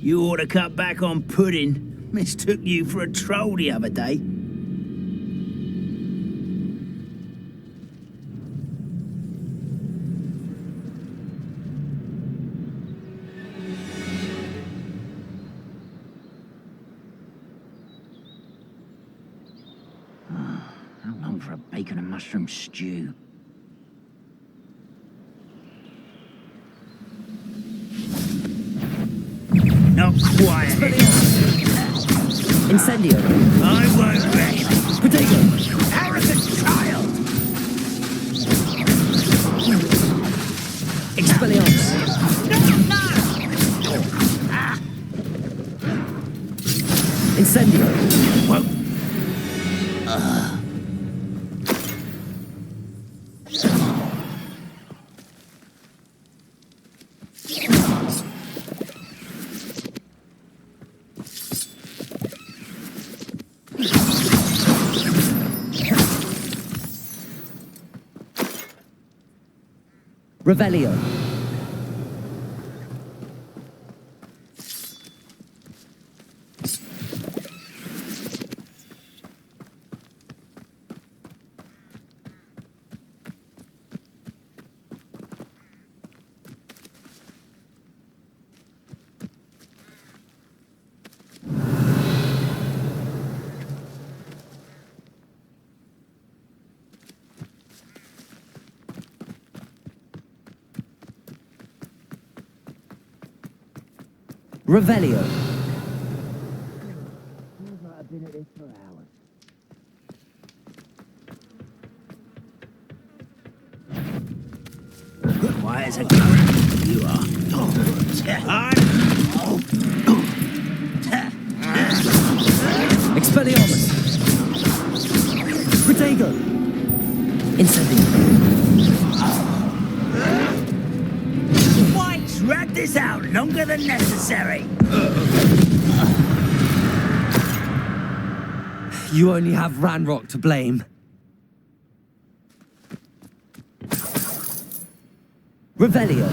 You ought to cut back on pudding. Mistook you for a troll the other day. How long for a bacon and mushroom stew? Not quiet. Incendio. I won't rest. Potato. Arrogant child. Expelliarmus. Incendio. Whoa. Revelio. Revelio. I've been at this for hours. Quiet as a current, you are. Expelliarmus. Protego. Incendio. Why drag this out longer than necessary? You only have Ranrock to blame. Revelio.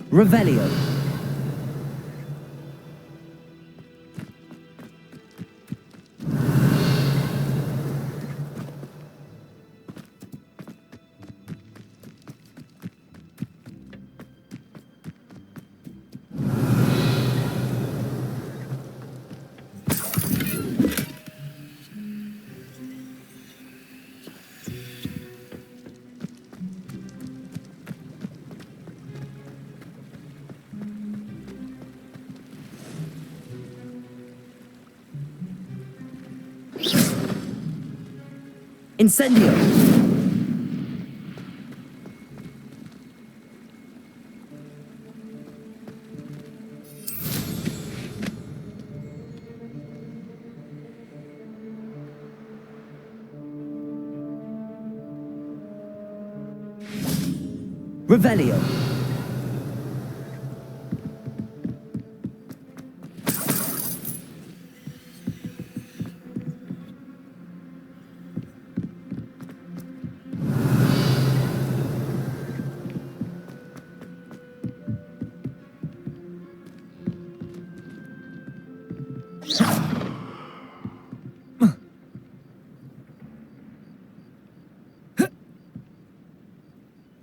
Revelio. Incendio. Revelio.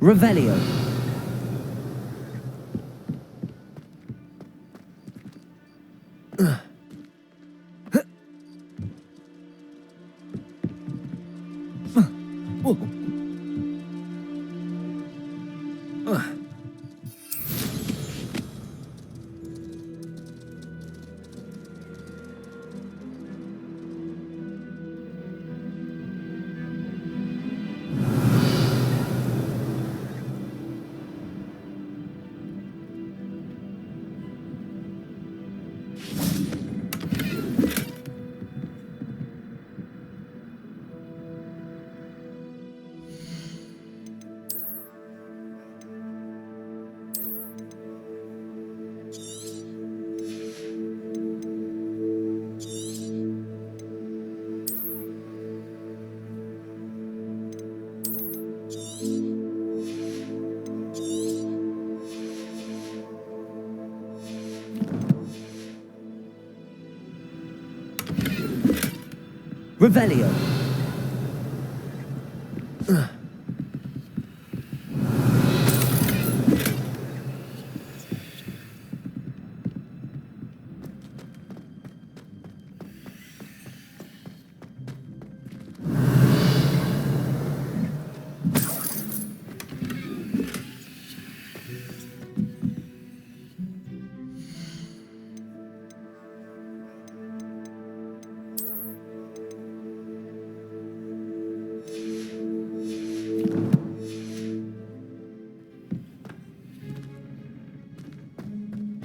Revelio. Revelio.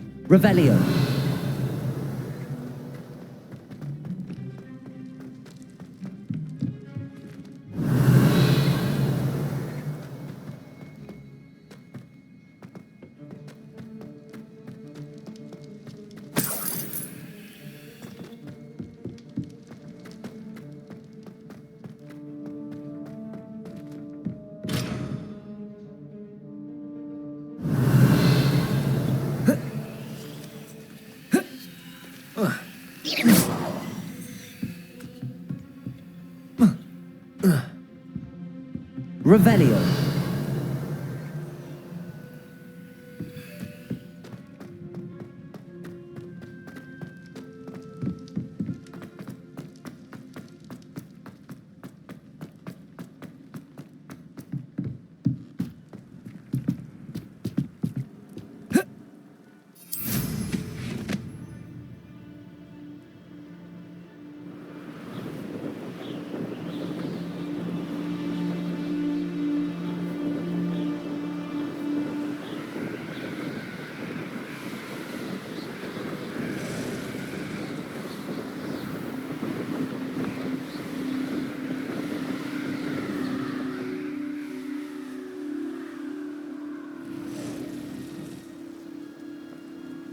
Revelio. Revelio.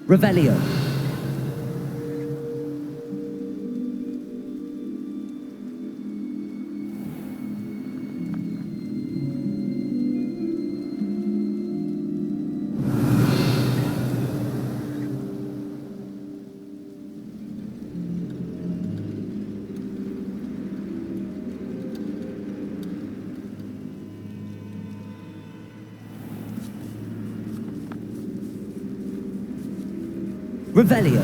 Revelio. Revelio.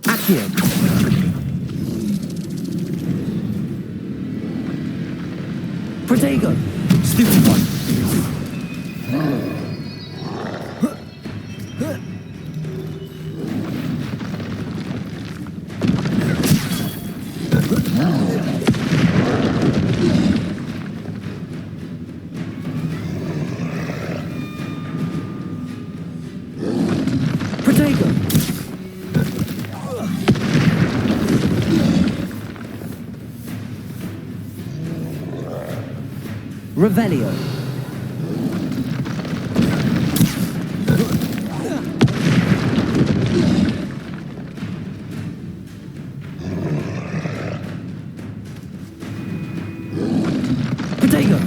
Accio. Protego. Stupid one. Revelio. Protego.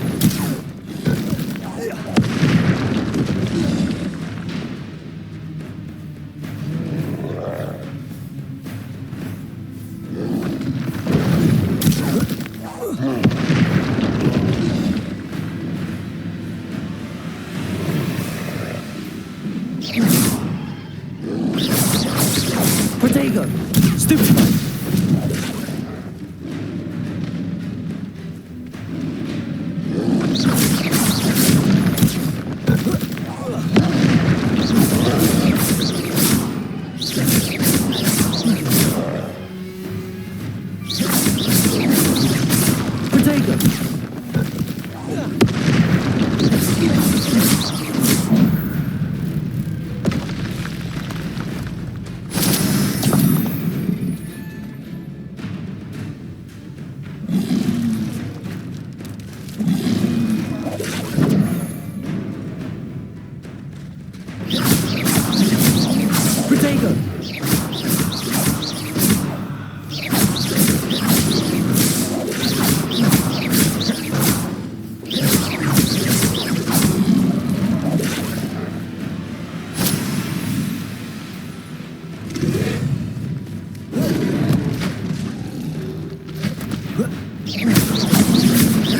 Protego. Stupefy. Protego. Protego.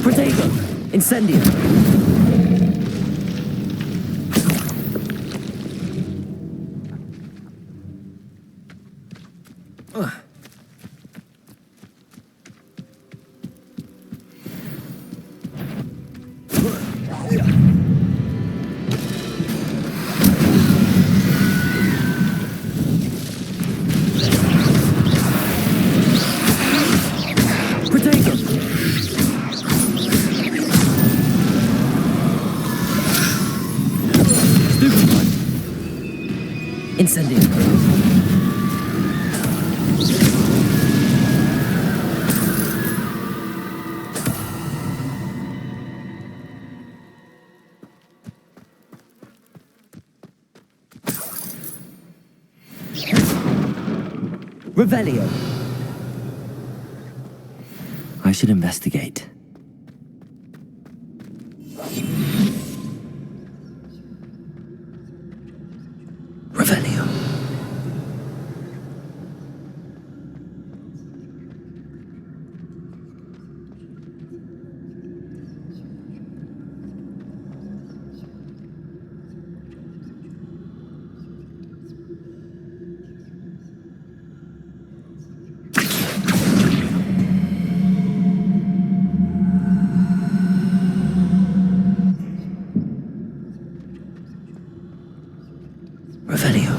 Protego. Incendio. Protego. Stupefy. Incendio. Revelio. I should investigate. Revelio. Revelio.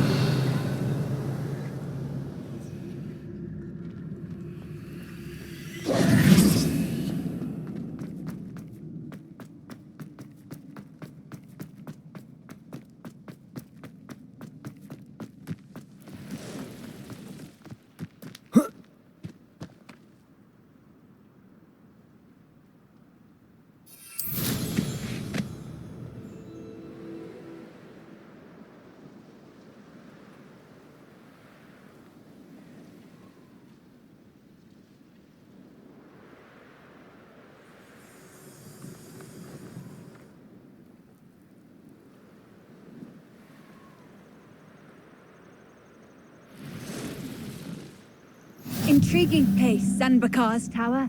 Intriguing place, Sanbakar's tower.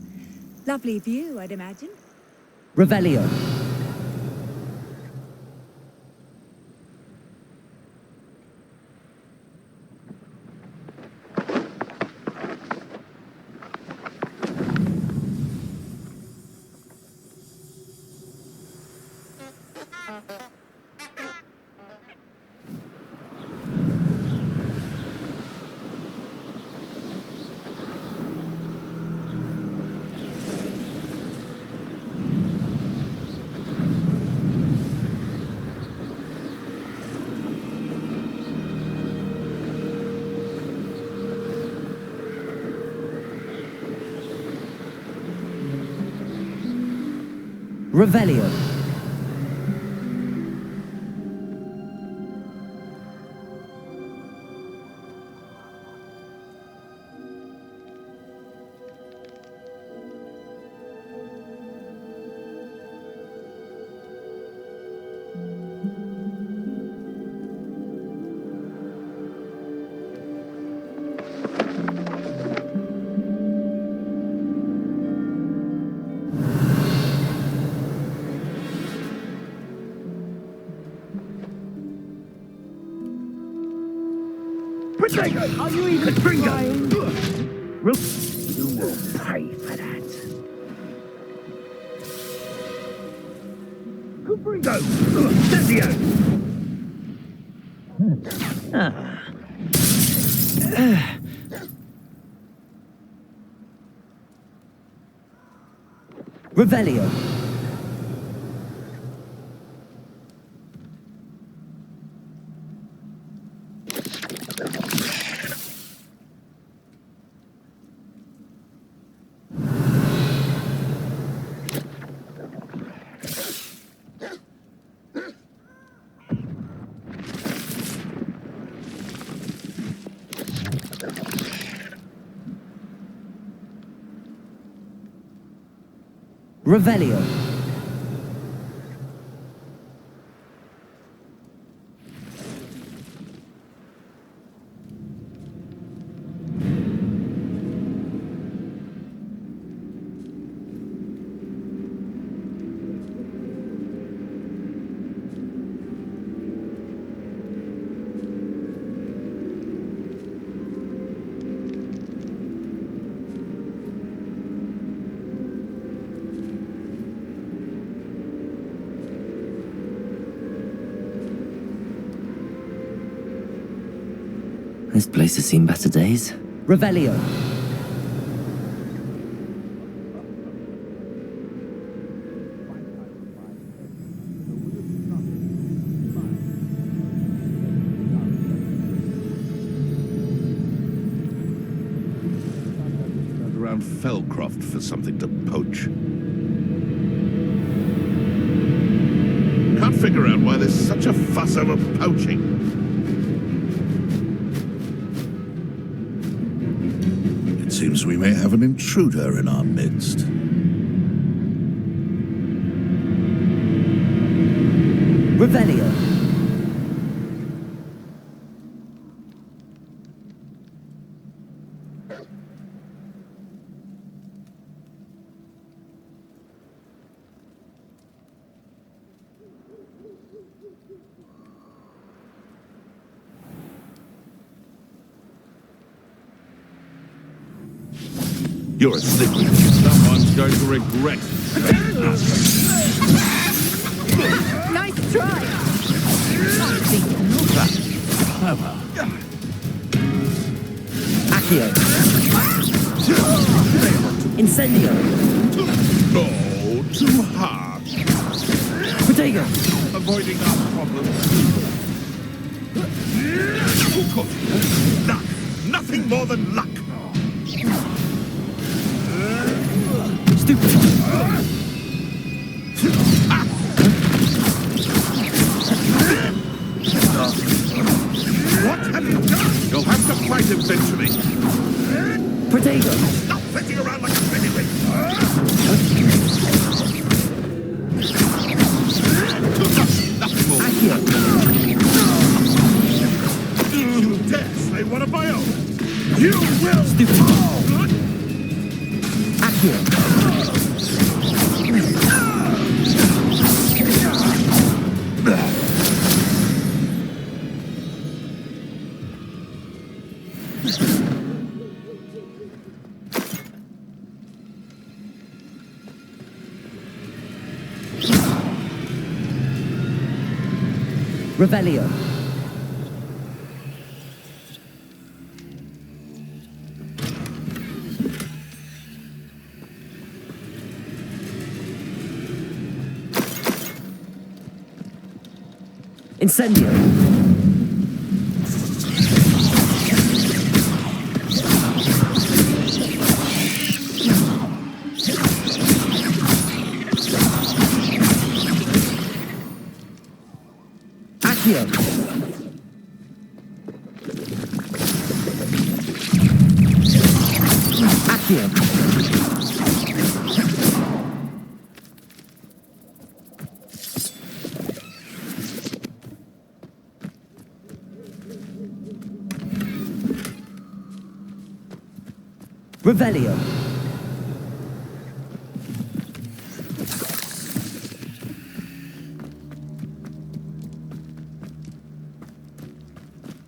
Lovely view, I'd imagine. Revelio. Revelio. Are you even trying? You will pay for that. Go, Sergio! Revelio. Revelio. This place has seen better days. Revelio. Around Fellcroft for something to poach. Can't figure out why there's such a fuss over poaching. It seems we may have an intruder in our midst. Revelio. You're a slippery. Someone's going to regret. Nice try! Accio. Incendio. Oh, too hard. Protego. Avoiding our problems. Of course. Luck. Nothing more than luck. Stupefy. What have you done? You'll have to fight eventually. Protego. Stop flitting around like a pennyweight. Nothing more. Accio. You dare slay one of my own? You will. Stupefy. Accio. Revelio. Incendio. Accio. Accio. Revelio.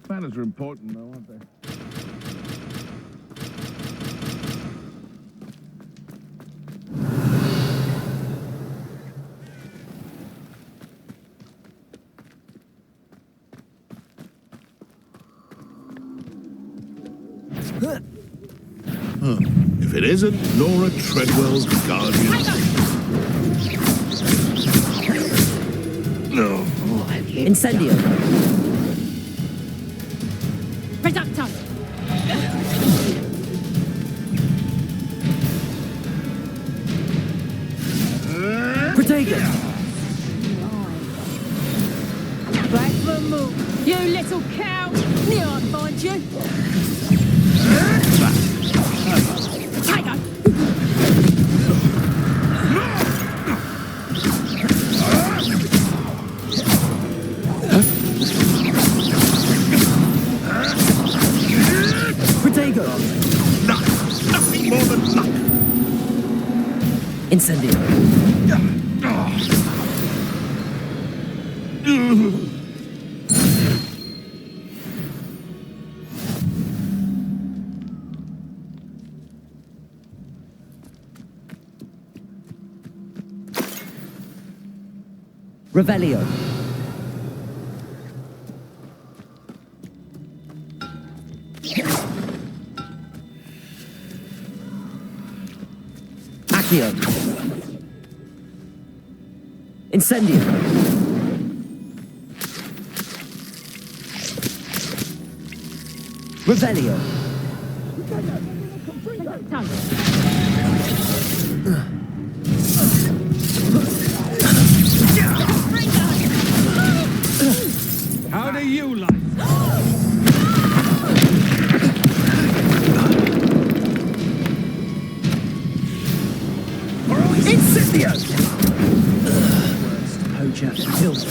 Manners are important, though, aren't they? If it isn't Laura Treadwell's guardian. No. Incendio. Reducto. Protego. Back for move. You little cow. Knew I'd find you. Tiger. Protego. Nothing more than luck. Incendio. Revelio. Accio. Incendio. Revelio. How do you like? Incendio. Worst poacher filth.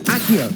Accio.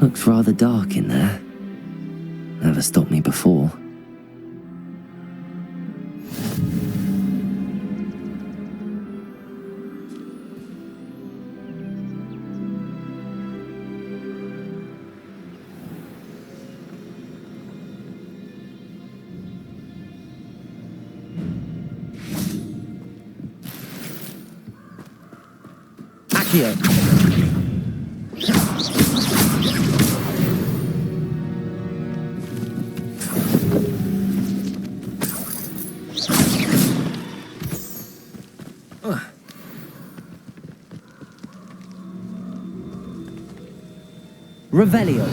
Looks rather dark in there. Never stopped me before. Accio! Revelio.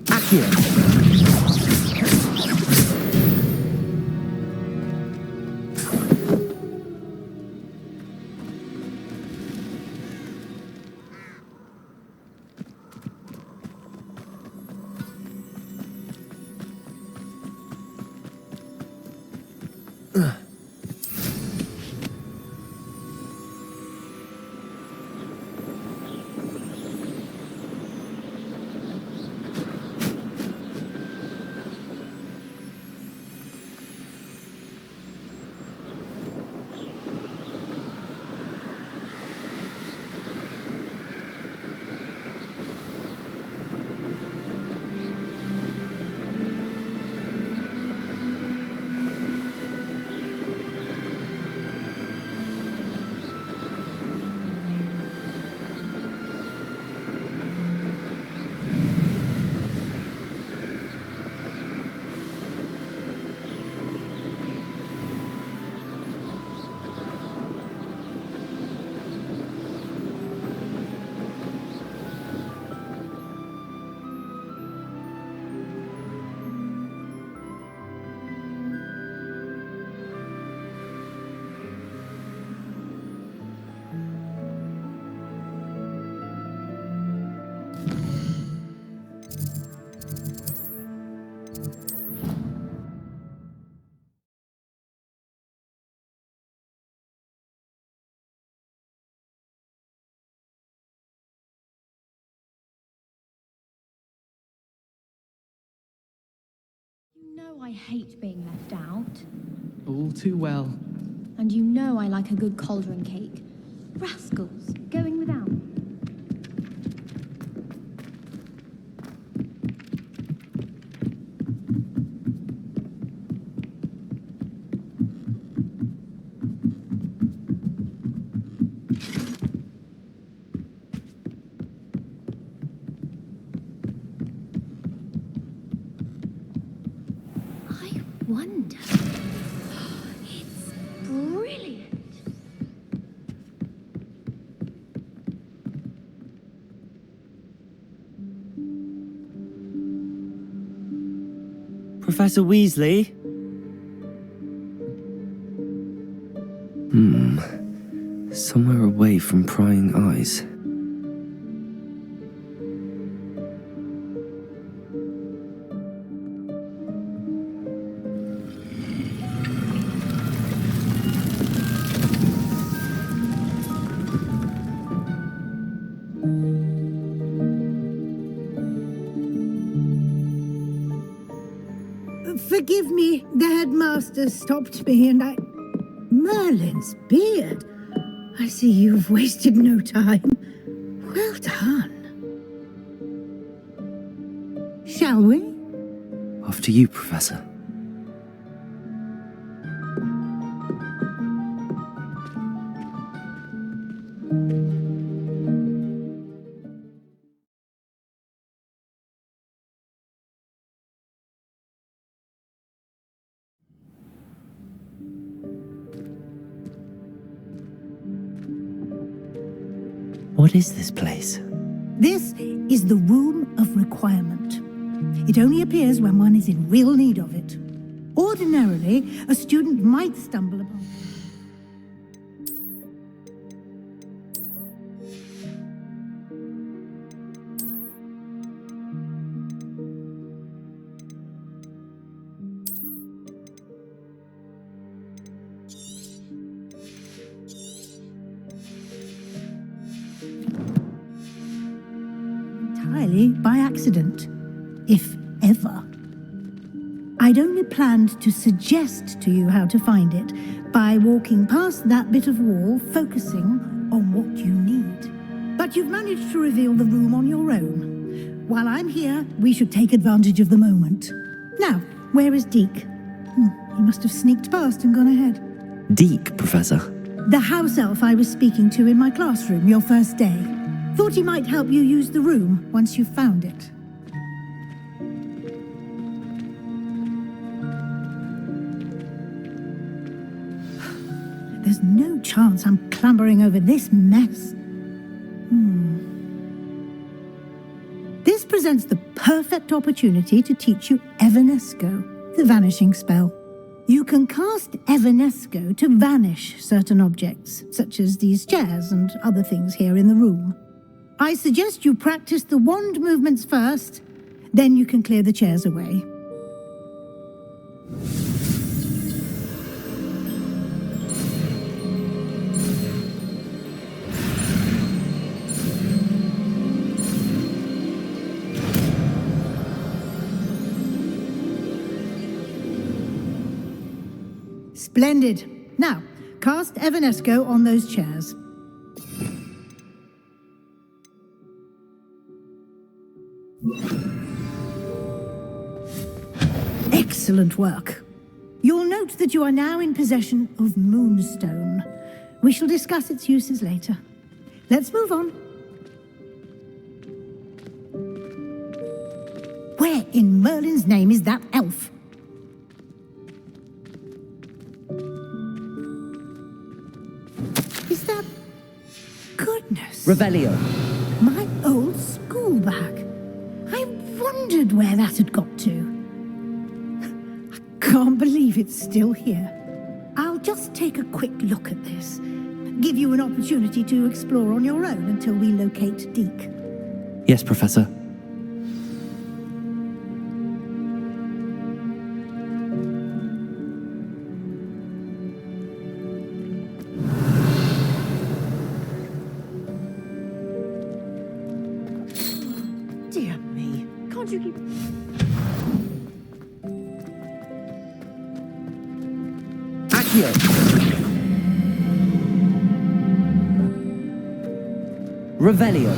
Accio. You know I hate being left out. All too well. And you know I like a good cauldron cake. Rascals, going without. I wonder. It's brilliant. Professor Weasley? Somewhere away from prying eyes. Forgive me, the headmaster stopped me and I... Merlin's beard. I see you've wasted no time. Well done. Shall we? After you, Professor. What is this place? This is the Room of Requirement. It only appears when one is in real need of it. Ordinarily, a student might stumble upon... entirely by accident, if ever. I'd only planned to suggest to you how to find it by walking past that bit of wall, focusing on what you need. But you've managed to reveal the room on your own. While I'm here, we should take advantage of the moment. Now, where is Deke? He must have sneaked past and gone ahead. Deke, Professor. The house elf I was speaking to in my classroom your first day. Thought he might help you use the room once you've found it. There's no chance I'm clambering over this mess. This presents the perfect opportunity to teach you Evanesco, the vanishing spell. You can cast Evanesco to vanish certain objects, such as these chairs and other things here in the room. I suggest you practice the wand movements first, then you can clear the chairs away. Splendid. Now, cast Evanesco on those chairs. Excellent work. You'll note that you are now in possession of Moonstone. We shall discuss its uses later. Let's move on. Where in Merlin's name is that elf? Is that... Goodness. Revelio. My old school bag. I wondered where that had got to. I can't believe it's still here. I'll just take a quick look at this. Give you an opportunity to explore on your own until we locate Deke. Yes, Professor. Dear me. Can't you keep... Accio. Revelio.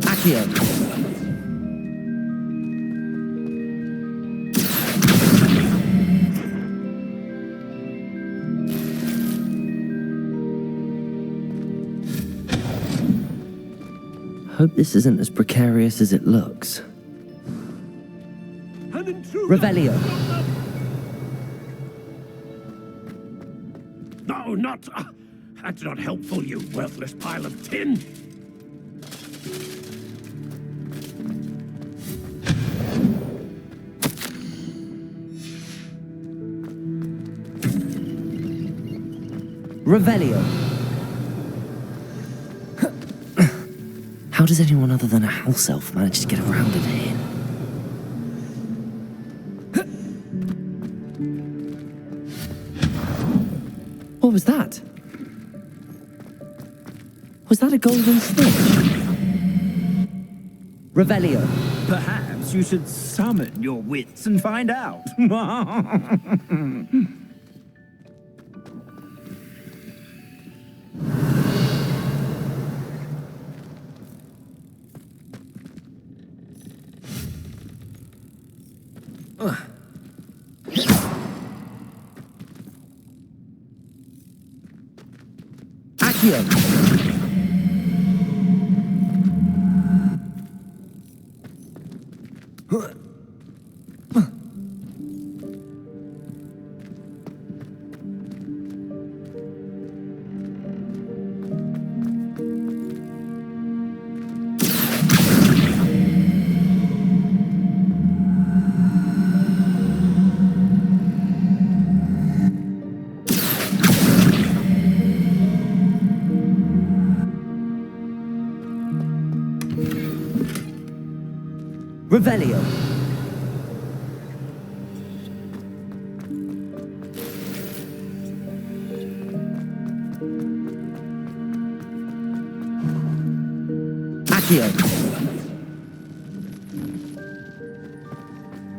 Accio. Hope this isn't as precarious as it looks. An intruder! Revelio. No, not... that's not helpful, you worthless pile of tin! Revelio. How does anyone other than a house elf manage to get around in here? What was that? Was that a golden snitch? Revelio. Perhaps you should summon your wits and find out. Accio. Revelio. Accio.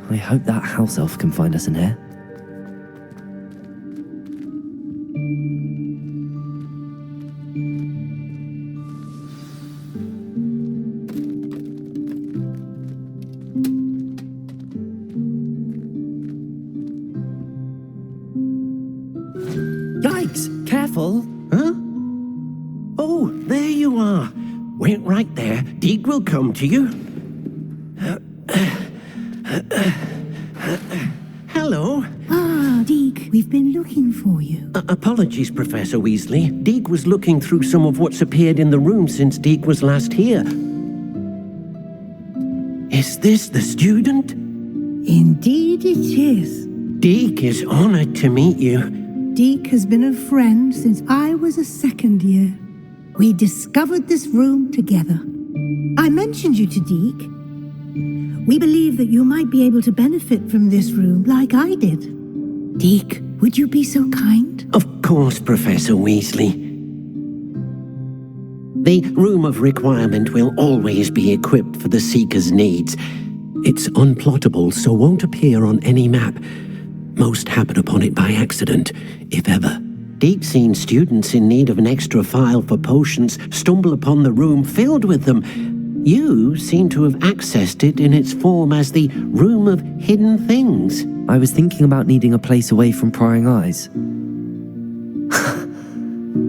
I hope that house elf can find us in here. Yikes! Careful! Huh? Oh, there you are. Wait right there. Deek will come to you. Hello. Ah, Deke, we've been looking for you. Apologies, Professor Weasley. Deek was looking through some of what's appeared in the room since Deek was last here. Is this the student? Indeed it is. Deek is honored to meet you. Deke has been a friend since I was a second year. We discovered this room together. I mentioned you to Deke. We believe that you might be able to benefit from this room like I did. Deke, would you be so kind? Of course, Professor Weasley. The Room of Requirement will always be equipped for the Seeker's needs. It's unplottable, so won't appear on any map. Most happen upon it by accident, if ever. Deep-seen students in need of an extra file for potions stumble upon the room filled with them. You seem to have accessed it in its form as the Room of Hidden Things. I was thinking about needing a place away from prying eyes.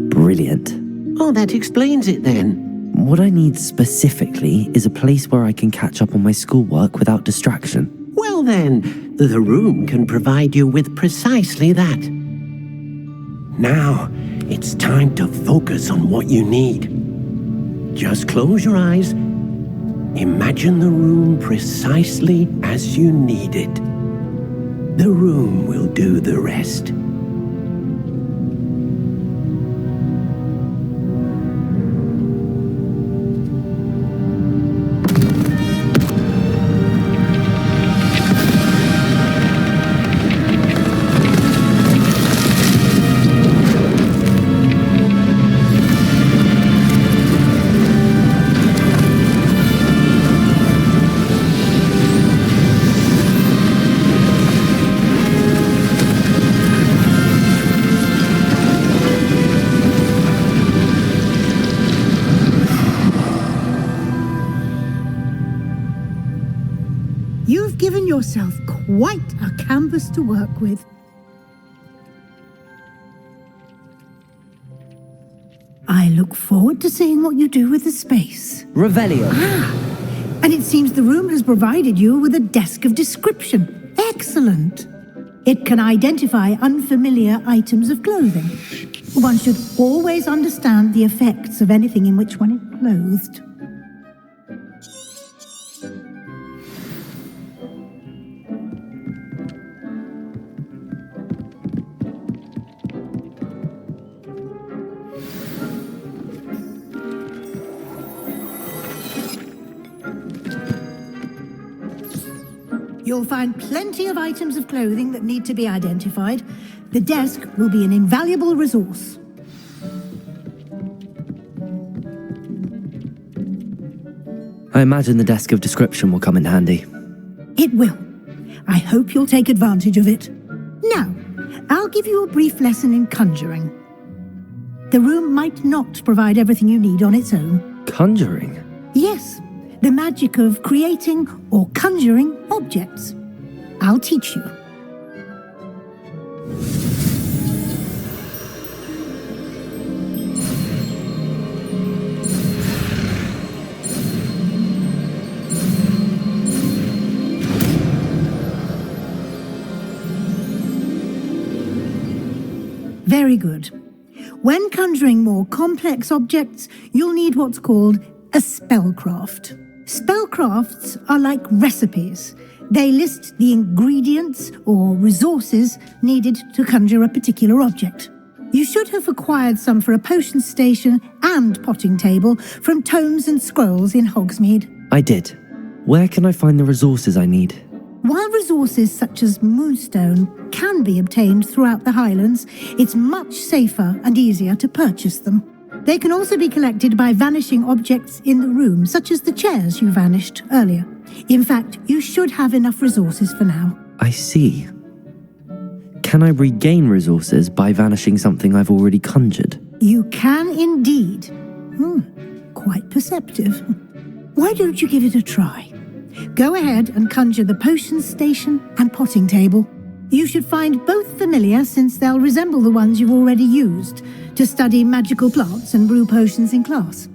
Brilliant. Oh, that explains it then. What I need specifically is a place where I can catch up on my schoolwork without distraction. Well then, the room can provide you with precisely that. Now, it's time to focus on what you need. Just close your eyes. Imagine the room precisely as you need it. The room will do the rest. You've given yourself quite a canvas to work with. I look forward to seeing what you do with the space. Revelio. And it seems the room has provided you with a desk of description. Excellent. It can identify unfamiliar items of clothing. One should always understand the effects of anything in which one is clothed. You'll find plenty of items of clothing that need to be identified. The desk will be an invaluable resource. I imagine the desk of description will come in handy. It will. I hope you'll take advantage of it. Now, I'll give you a brief lesson in conjuring. The room might not provide everything you need on its own. Conjuring? Yes, the magic of creating or conjuring objects. I'll teach you. Very good. When conjuring more complex objects, you'll need what's called a spellcraft. Spellcrafts are like recipes. They list the ingredients or resources needed to conjure a particular object. You should have acquired some for a potion station and potting table from tomes and scrolls in Hogsmeade. I did. Where can I find the resources I need? While resources such as moonstone can be obtained throughout the Highlands, it's much safer and easier to purchase them. They can also be collected by vanishing objects in the room, such as the chairs you vanished earlier. In fact, you should have enough resources for now. I see. Can I regain resources by vanishing something I've already conjured? You can indeed. Quite perceptive. Why don't you give it a try? Go ahead and conjure the potions station and potting table. You should find both familiar, since they'll resemble the ones you've already used to study magical plants and brew potions in class.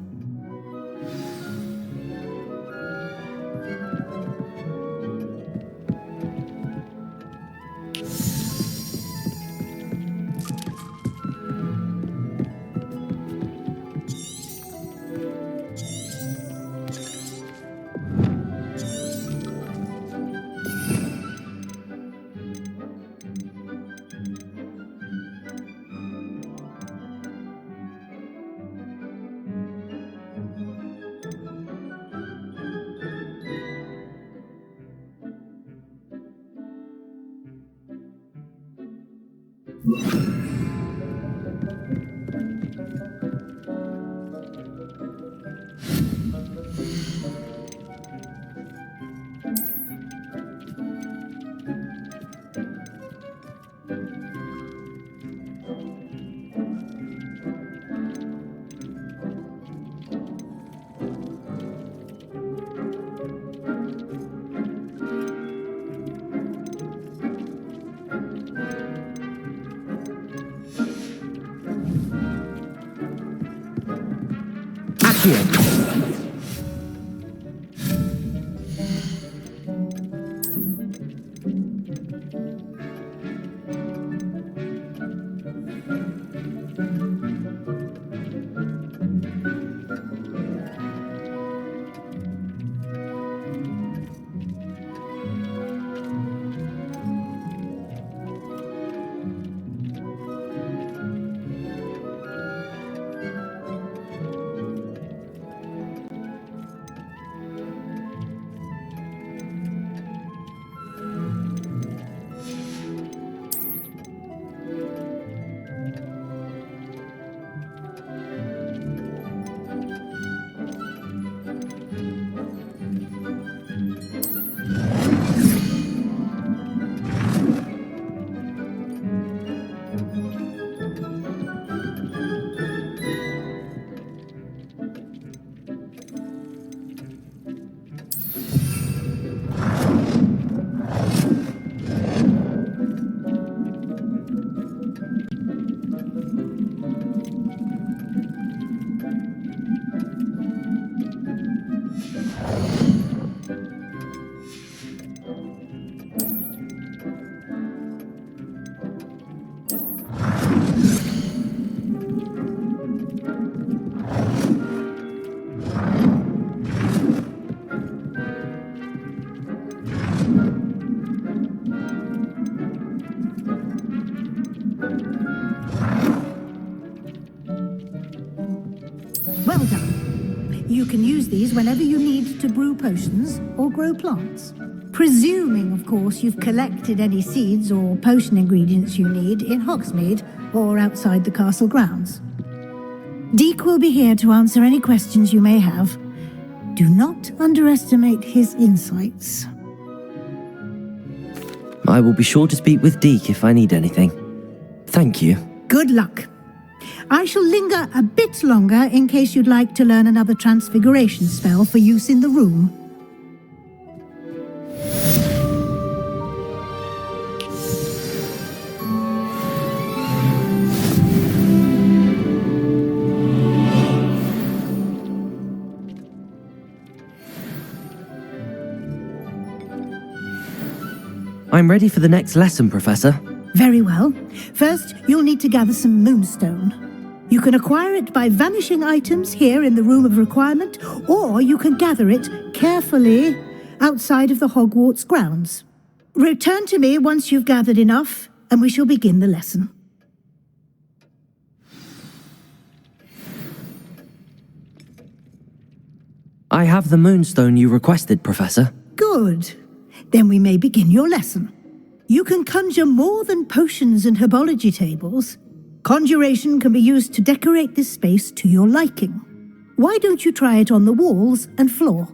Well done. You can use these whenever you need to brew potions or grow plants. Presuming, of course, you've collected any seeds or potion ingredients you need in Hogsmeade or outside the castle grounds. Deek will be here to answer any questions you may have. Do not underestimate his insights. I will be sure to speak with Deek if I need anything. Thank you. Good luck. I shall linger a bit longer in case you'd like to learn another transfiguration spell for use in the room. I'm ready for the next lesson, Professor. Very well. First, you'll need to gather some moonstone. You can acquire it by vanishing items here in the Room of Requirement, or you can gather it carefully outside of the Hogwarts grounds. Return to me once you've gathered enough, and we shall begin the lesson. I have the moonstone you requested, Professor. Good. Then we may begin your lesson. You can conjure more than potions and herbology tables. Conjuration can be used to decorate this space to your liking. Why don't you try it on the walls and floor?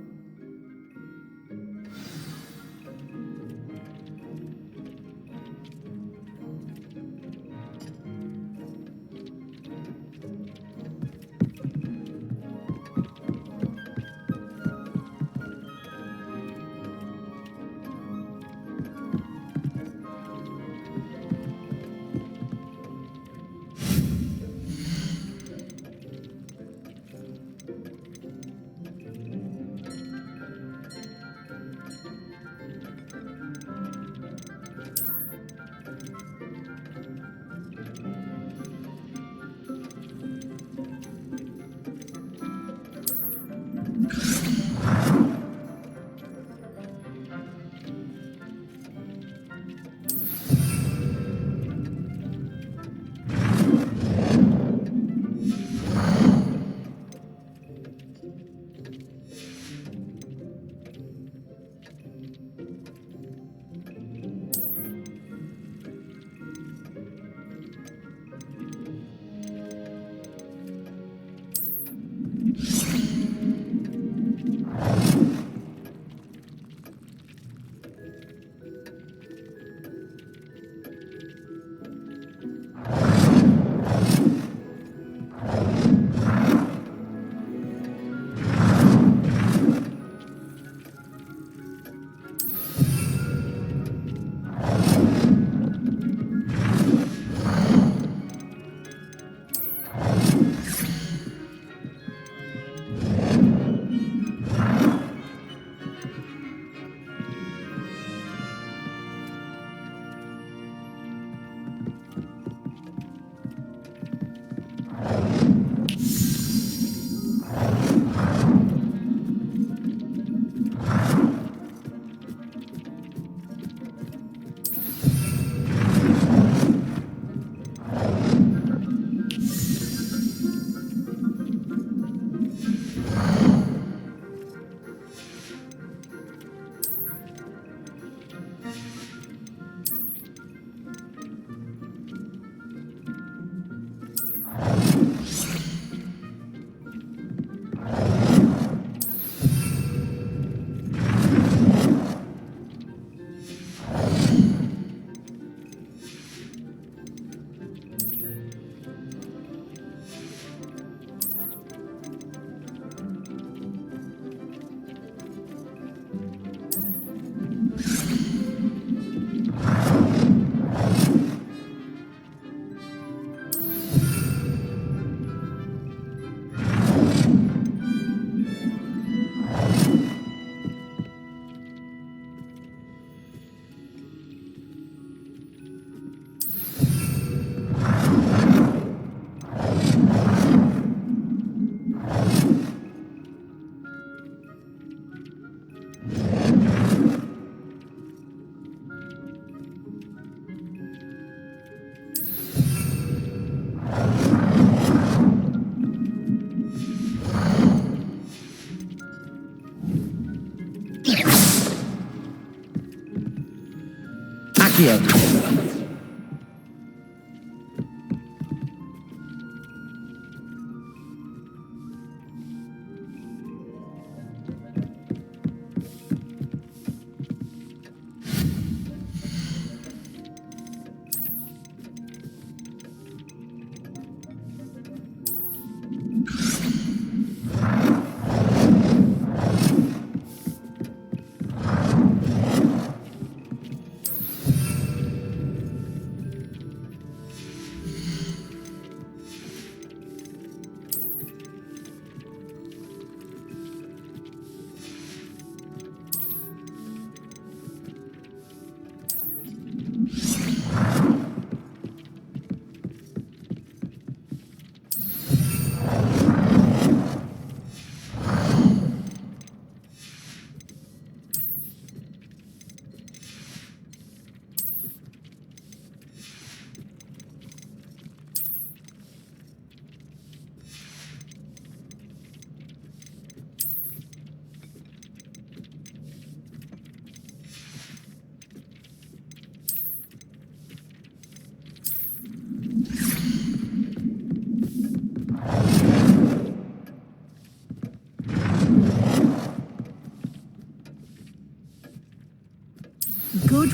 Accio.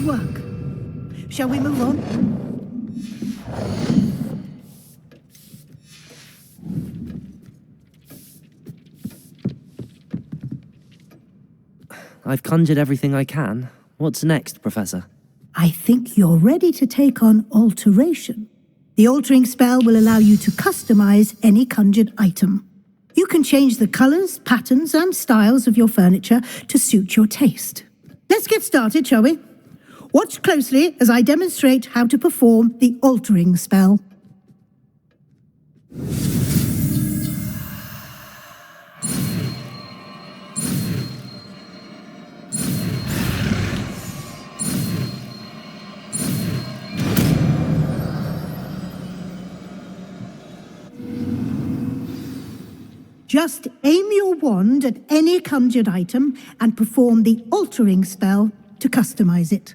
work. Shall we move on? I've conjured everything I can. What's next, Professor? I think you're ready to take on alteration. The altering spell will allow you to customize any conjured item. You can change the colors, patterns, and styles of your furniture to suit your taste. Let's get started, shall we? Watch closely as I demonstrate how to perform the altering spell. Just aim your wand at any conjured item and perform the altering spell to customize it.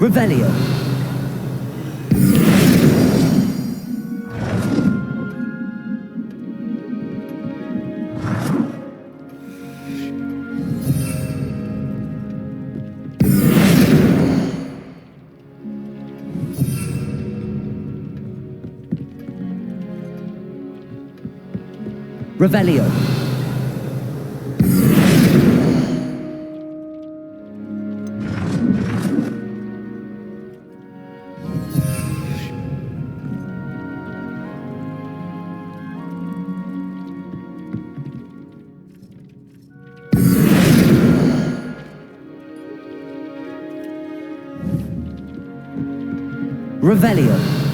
Revelio. Revelio. Revelio.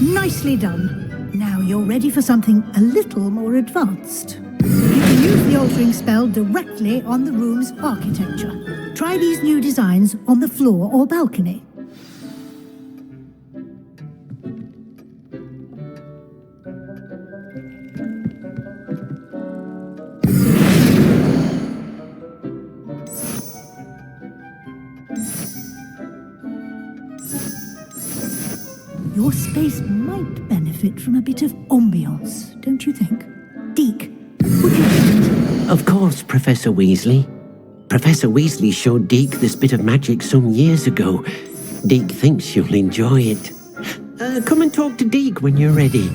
Nicely done. Now you're ready for something a little more advanced. You can use the altering spell directly on the room's architecture. Try these new designs on the floor or balcony. Your space might benefit from a bit of ambiance, don't you think? Deke, would you mind? Of course, Professor Weasley. Professor Weasley showed Deke this bit of magic some years ago. Deke thinks you'll enjoy it. Come and talk to Deke when you're ready.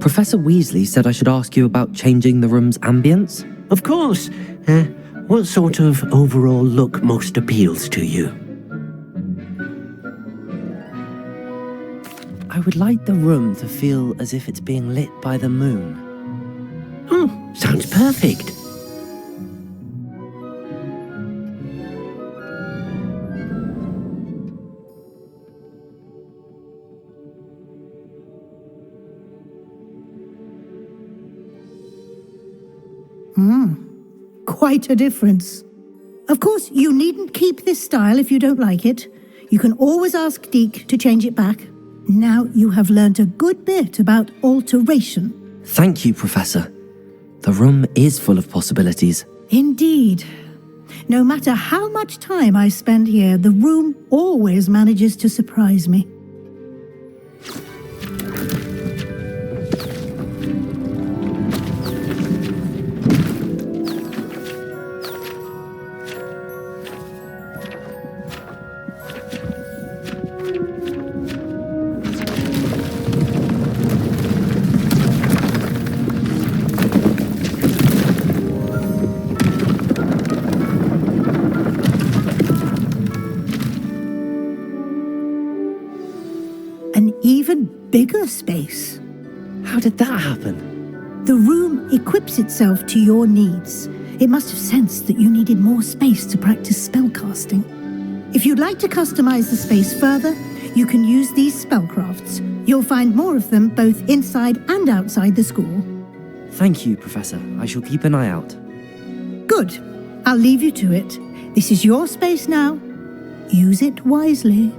Professor Weasley said I should ask you about changing the room's ambience. Of course. What sort of overall look most appeals to you? I would like the room to feel as if it's being lit by the moon. Oh, sounds perfect. Quite a difference. Of course, you needn't keep this style if you don't like it. You can always ask Deke to change it back. Now you have learnt a good bit about alteration. Thank you, Professor. The room is full of possibilities. Indeed. No matter how much time I spend here, the room always manages to surprise me. An even bigger space. How did that happen? The room equips itself to your needs. It must have sensed that you needed more space to practice spellcasting. If you'd like to customize the space further, you can use these spellcrafts. You'll find more of them both inside and outside the school. Thank you, Professor. I shall keep an eye out. Good. I'll leave you to it. This is your space now. Use it wisely.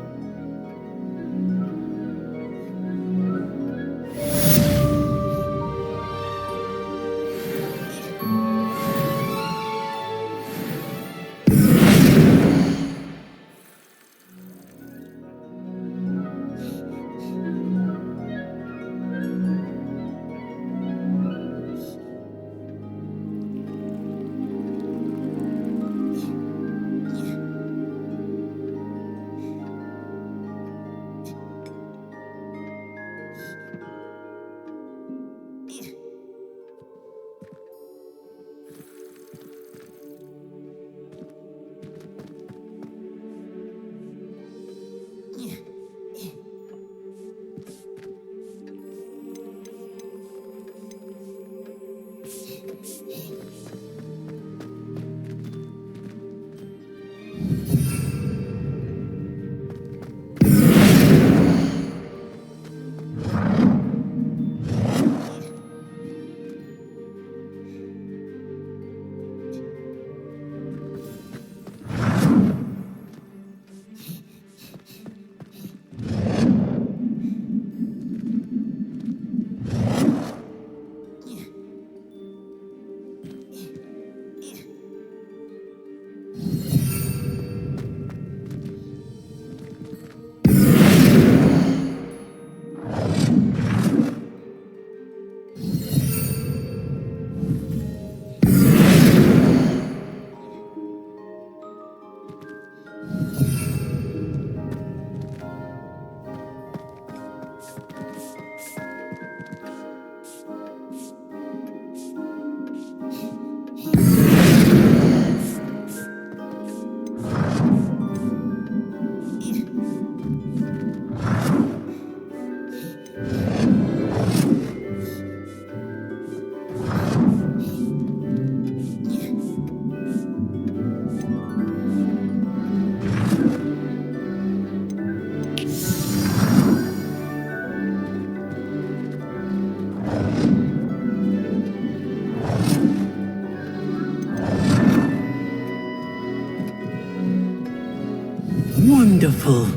Wonderful.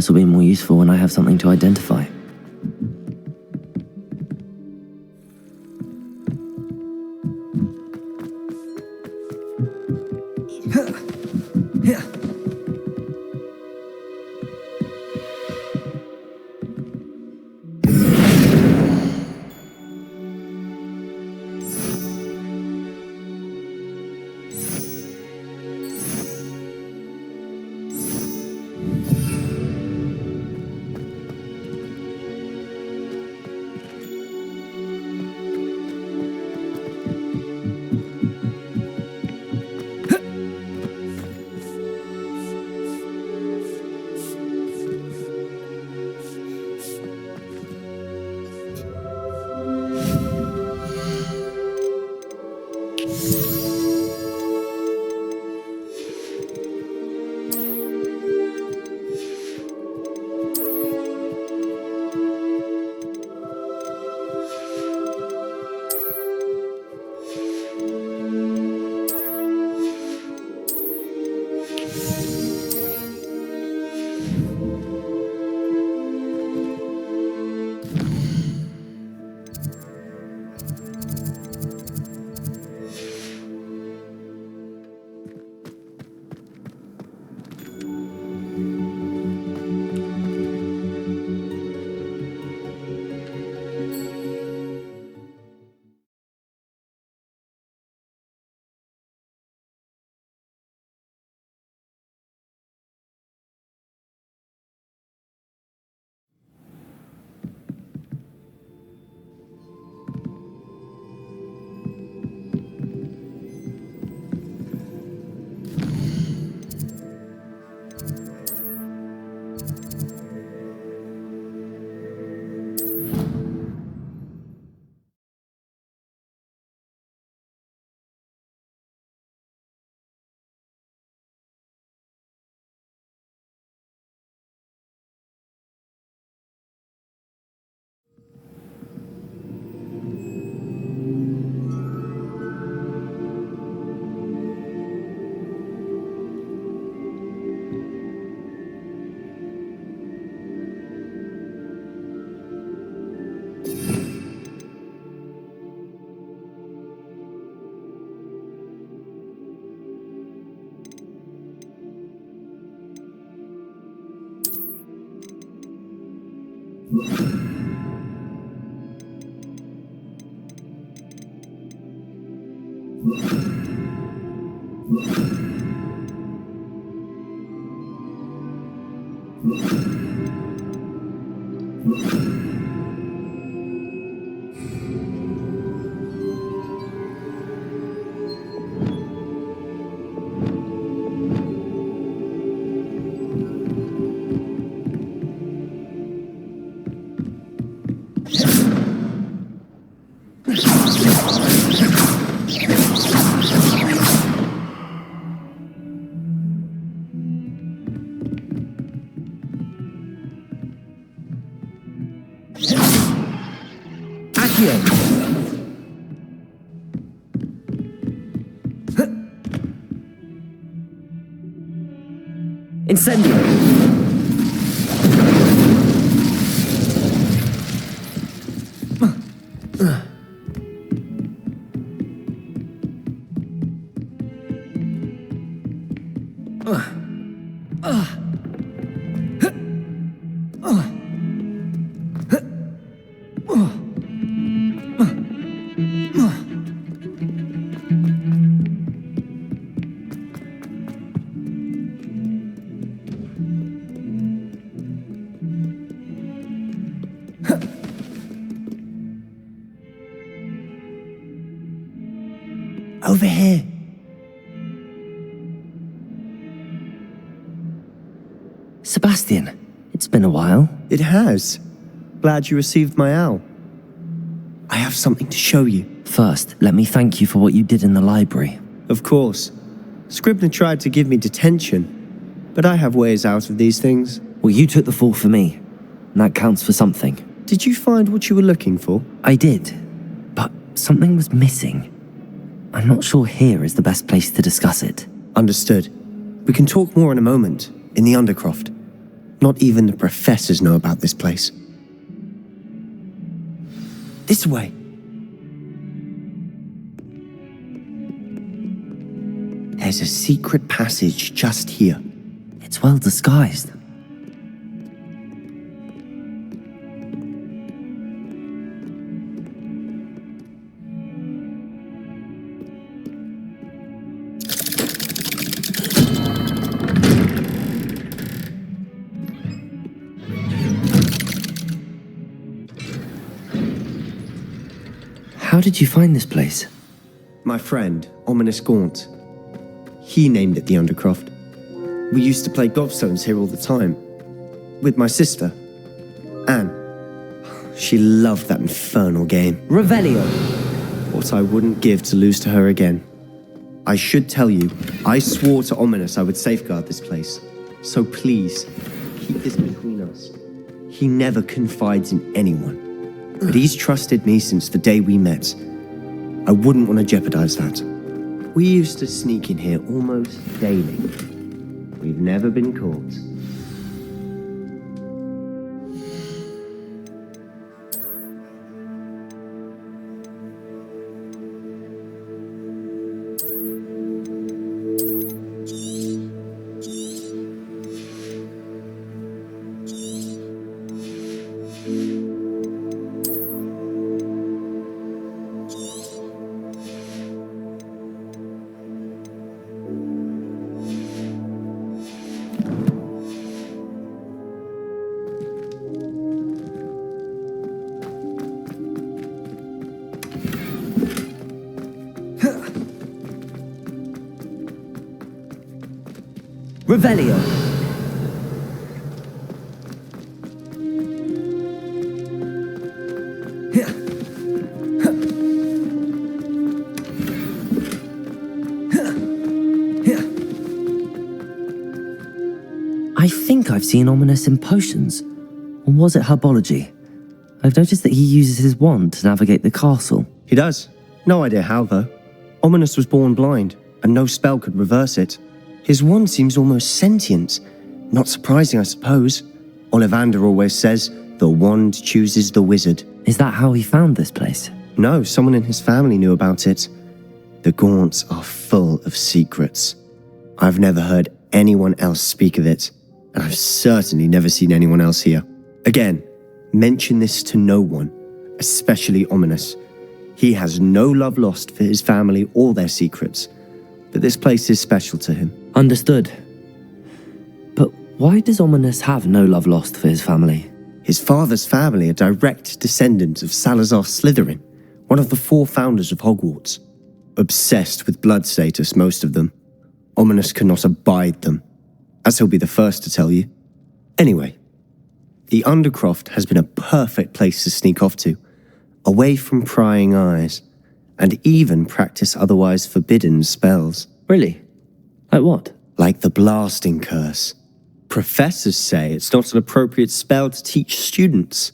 This will be more useful when I have something to identify. Incendio! Over here. Sebastian, it's been a while. It has. Glad you received my owl. I have something to show you. First, let me thank you for what you did in the library. Of course. Scribner tried to give me detention, but I have ways out of these things. Well, you took the fall for me, and that counts for something. Did you find what you were looking for? I did, but something was missing. I'm not sure here is the best place to discuss it. Understood. We can talk more in a moment, in the Undercroft. Not even the professors know about this place. This way. There's a secret passage just here. It's well disguised. How did you find this place? My friend, Ominous Gaunt. He named it the Undercroft. We used to play gobstones here all the time. With my sister, Anne. She loved that infernal game. Revelio. What I wouldn't give to lose to her again. I should tell you, I swore to Ominous I would safeguard this place. So please, keep this between us. He never confides in anyone. But he's trusted me since the day we met. I wouldn't want to jeopardize that. We used to sneak in here almost daily. We've never been caught. Revelio. I think I've seen Ominous in potions. Or was it herbology? I've noticed that he uses his wand to navigate the castle. He does. No idea how, though. Ominous was born blind, and no spell could reverse it. His wand seems almost sentient. Not surprising, I suppose. Ollivander always says, the wand chooses the wizard. Is that how he found this place? No, someone in his family knew about it. The Gaunts are full of secrets. I've never heard anyone else speak of it, and I've certainly never seen anyone else here. Again, mention this to no one, especially Ominous. He has no love lost for his family or their secrets, but this place is special to him. Understood. But why does Ominous have no love lost for his family? His father's family are direct descendants of Salazar Slytherin, one of the 4 founders of Hogwarts. Obsessed with blood status, most of them. Ominous cannot abide them, as he'll be the first to tell you. Anyway, the Undercroft has been a perfect place to sneak off to, away from prying eyes, and even practice otherwise forbidden spells. Really? Like what? Like the blasting curse. Professors say it's not an appropriate spell to teach students.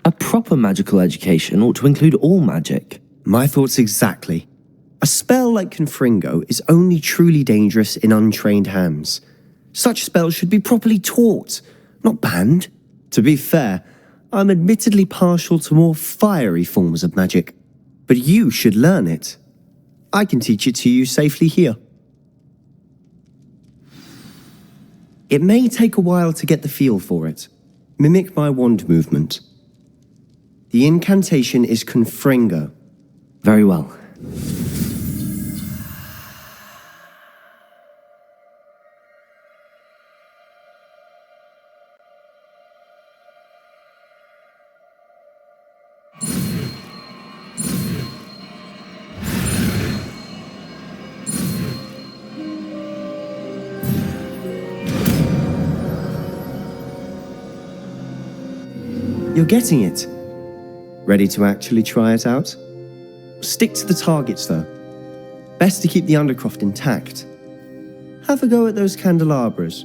A proper magical education ought to include all magic. My thoughts exactly. A spell like Confringo is only truly dangerous in untrained hands. Such spells should be properly taught, not banned. To be fair, I'm admittedly partial to more fiery forms of magic. But you should learn it. I can teach it to you safely here. It may take a while to get the feel for it. Mimic my wand movement. The incantation is Confringo. Very well. You're getting it. Ready to actually try it out? Stick to the targets, though. Best to keep the Undercroft intact. Have a go at those candelabras.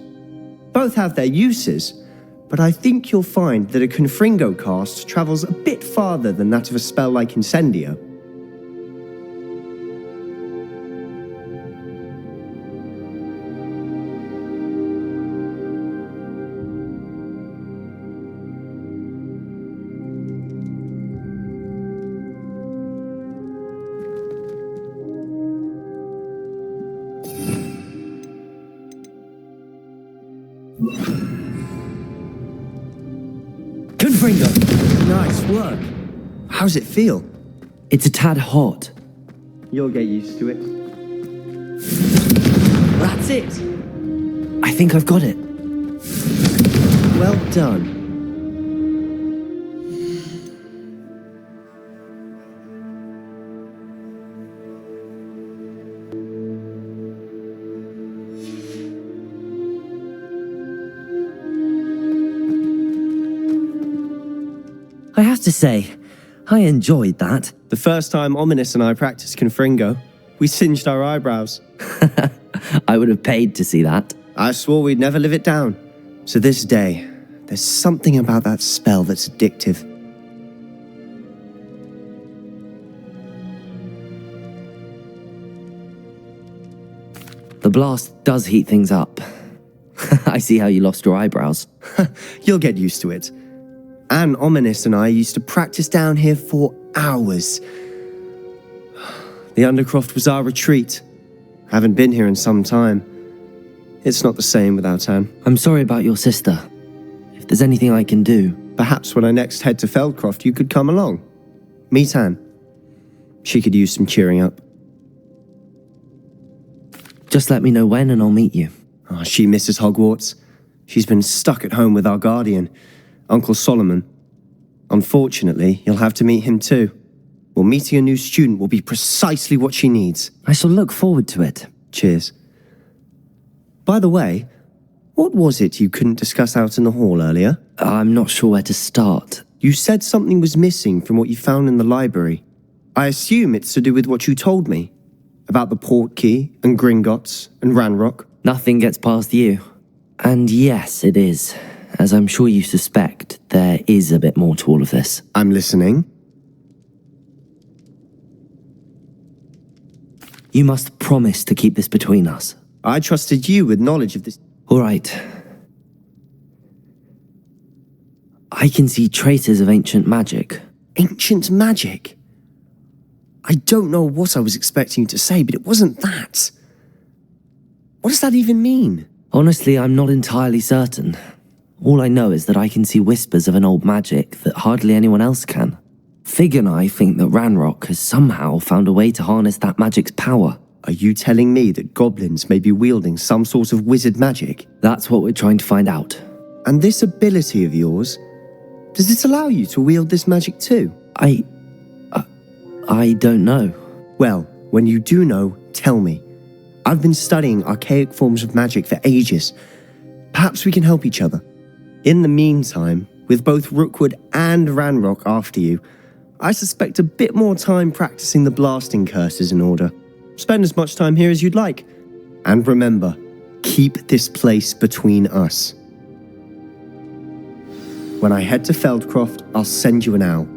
Both have their uses, but I think you'll find that a Confringo cast travels a bit farther than that of a spell like Incendio. Confringo! Nice work. How's it feel? It's a tad hot. You'll get used to it. That's it. I think I've got it. Well done. I have to say, I enjoyed that. The first time Ominous and I practiced Confringo, we singed our eyebrows. I would have paid to see that. I swore we'd never live it down. To this day, there's something about that spell that's addictive. The blast does heat things up. I see how you lost your eyebrows. You'll get used to it. Anne, Ominous and I used to practice down here for hours. The Undercroft was our retreat. Haven't been here in some time. It's not the same without Anne. I'm sorry about your sister. If there's anything I can do... Perhaps when I next head to Feldcroft, you could come along. Meet Anne. She could use some cheering up. Just let me know when and I'll meet you. Oh, she misses Hogwarts. She's been stuck at home with our guardian, Uncle Solomon. Unfortunately, you'll have to meet him too. Well, meeting a new student will be precisely what she needs. I shall look forward to it. Cheers. By the way, what was it you couldn't discuss out in the hall earlier? I'm not sure where to start. You said something was missing from what you found in the library. I assume it's to do with what you told me. About the Portkey, and Gringotts, and Ranrock. Nothing gets past you. And yes, it is. As I'm sure you suspect, there is a bit more to all of this. I'm listening. You must promise to keep this between us. I trusted you with knowledge of this. All right. I can see traces of ancient magic. Ancient magic? I don't know what I was expecting you to say, but it wasn't that. What does that even mean? Honestly, I'm not entirely certain. All I know is that I can see whispers of an old magic that hardly anyone else can. Fig and I think that Ranrock has somehow found a way to harness that magic's power. Are you telling me that goblins may be wielding some sort of wizard magic? That's what we're trying to find out. And this ability of yours, does it allow you to wield this magic too? I don't know. Well, when you do know, tell me. I've been studying archaic forms of magic for ages. Perhaps we can help each other. In the meantime, with both Rookwood and Ranrock after you, I suspect a bit more time practicing the blasting curse is in order. Spend as much time here as you'd like. And remember, keep this place between us. When I head to Feldcroft, I'll send you an owl.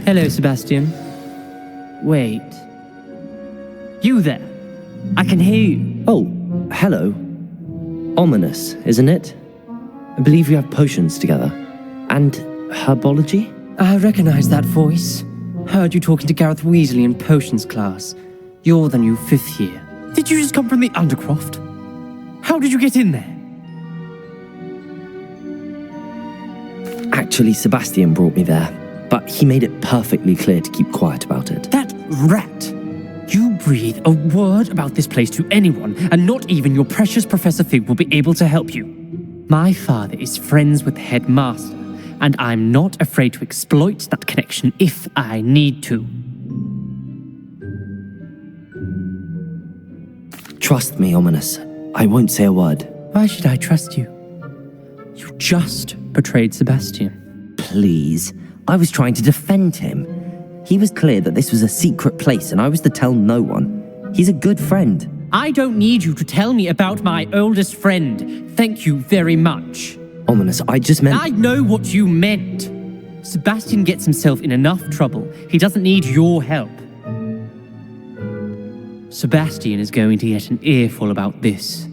Hello, Sebastian. Wait. You there? I can hear you. Oh, hello. Ominous, isn't it? I believe we have potions together. And herbology? I recognize that voice. Heard you talking to Gareth Weasley in potions class. You're the new 5th year. Did you just come from the Undercroft? How did you get in there? Actually, Sebastian brought me there, but he made it perfectly clear to keep quiet about it. That rat! You breathe a word about this place to anyone, and not even your precious Professor Fig will be able to help you. My father is friends with the headmaster, and I'm not afraid to exploit that connection if I need to. Trust me, Ominous. I won't say a word. Why should I trust you? You just betrayed Sebastian. Please. I was trying to defend him. He was clear that this was a secret place and I was to tell no one. He's a good friend. I don't need you to tell me about my oldest friend. Thank you very much. Ominous, I just meant... I know what you meant. Sebastian gets himself in enough trouble. He doesn't need your help. Sebastian is going to get an earful about this.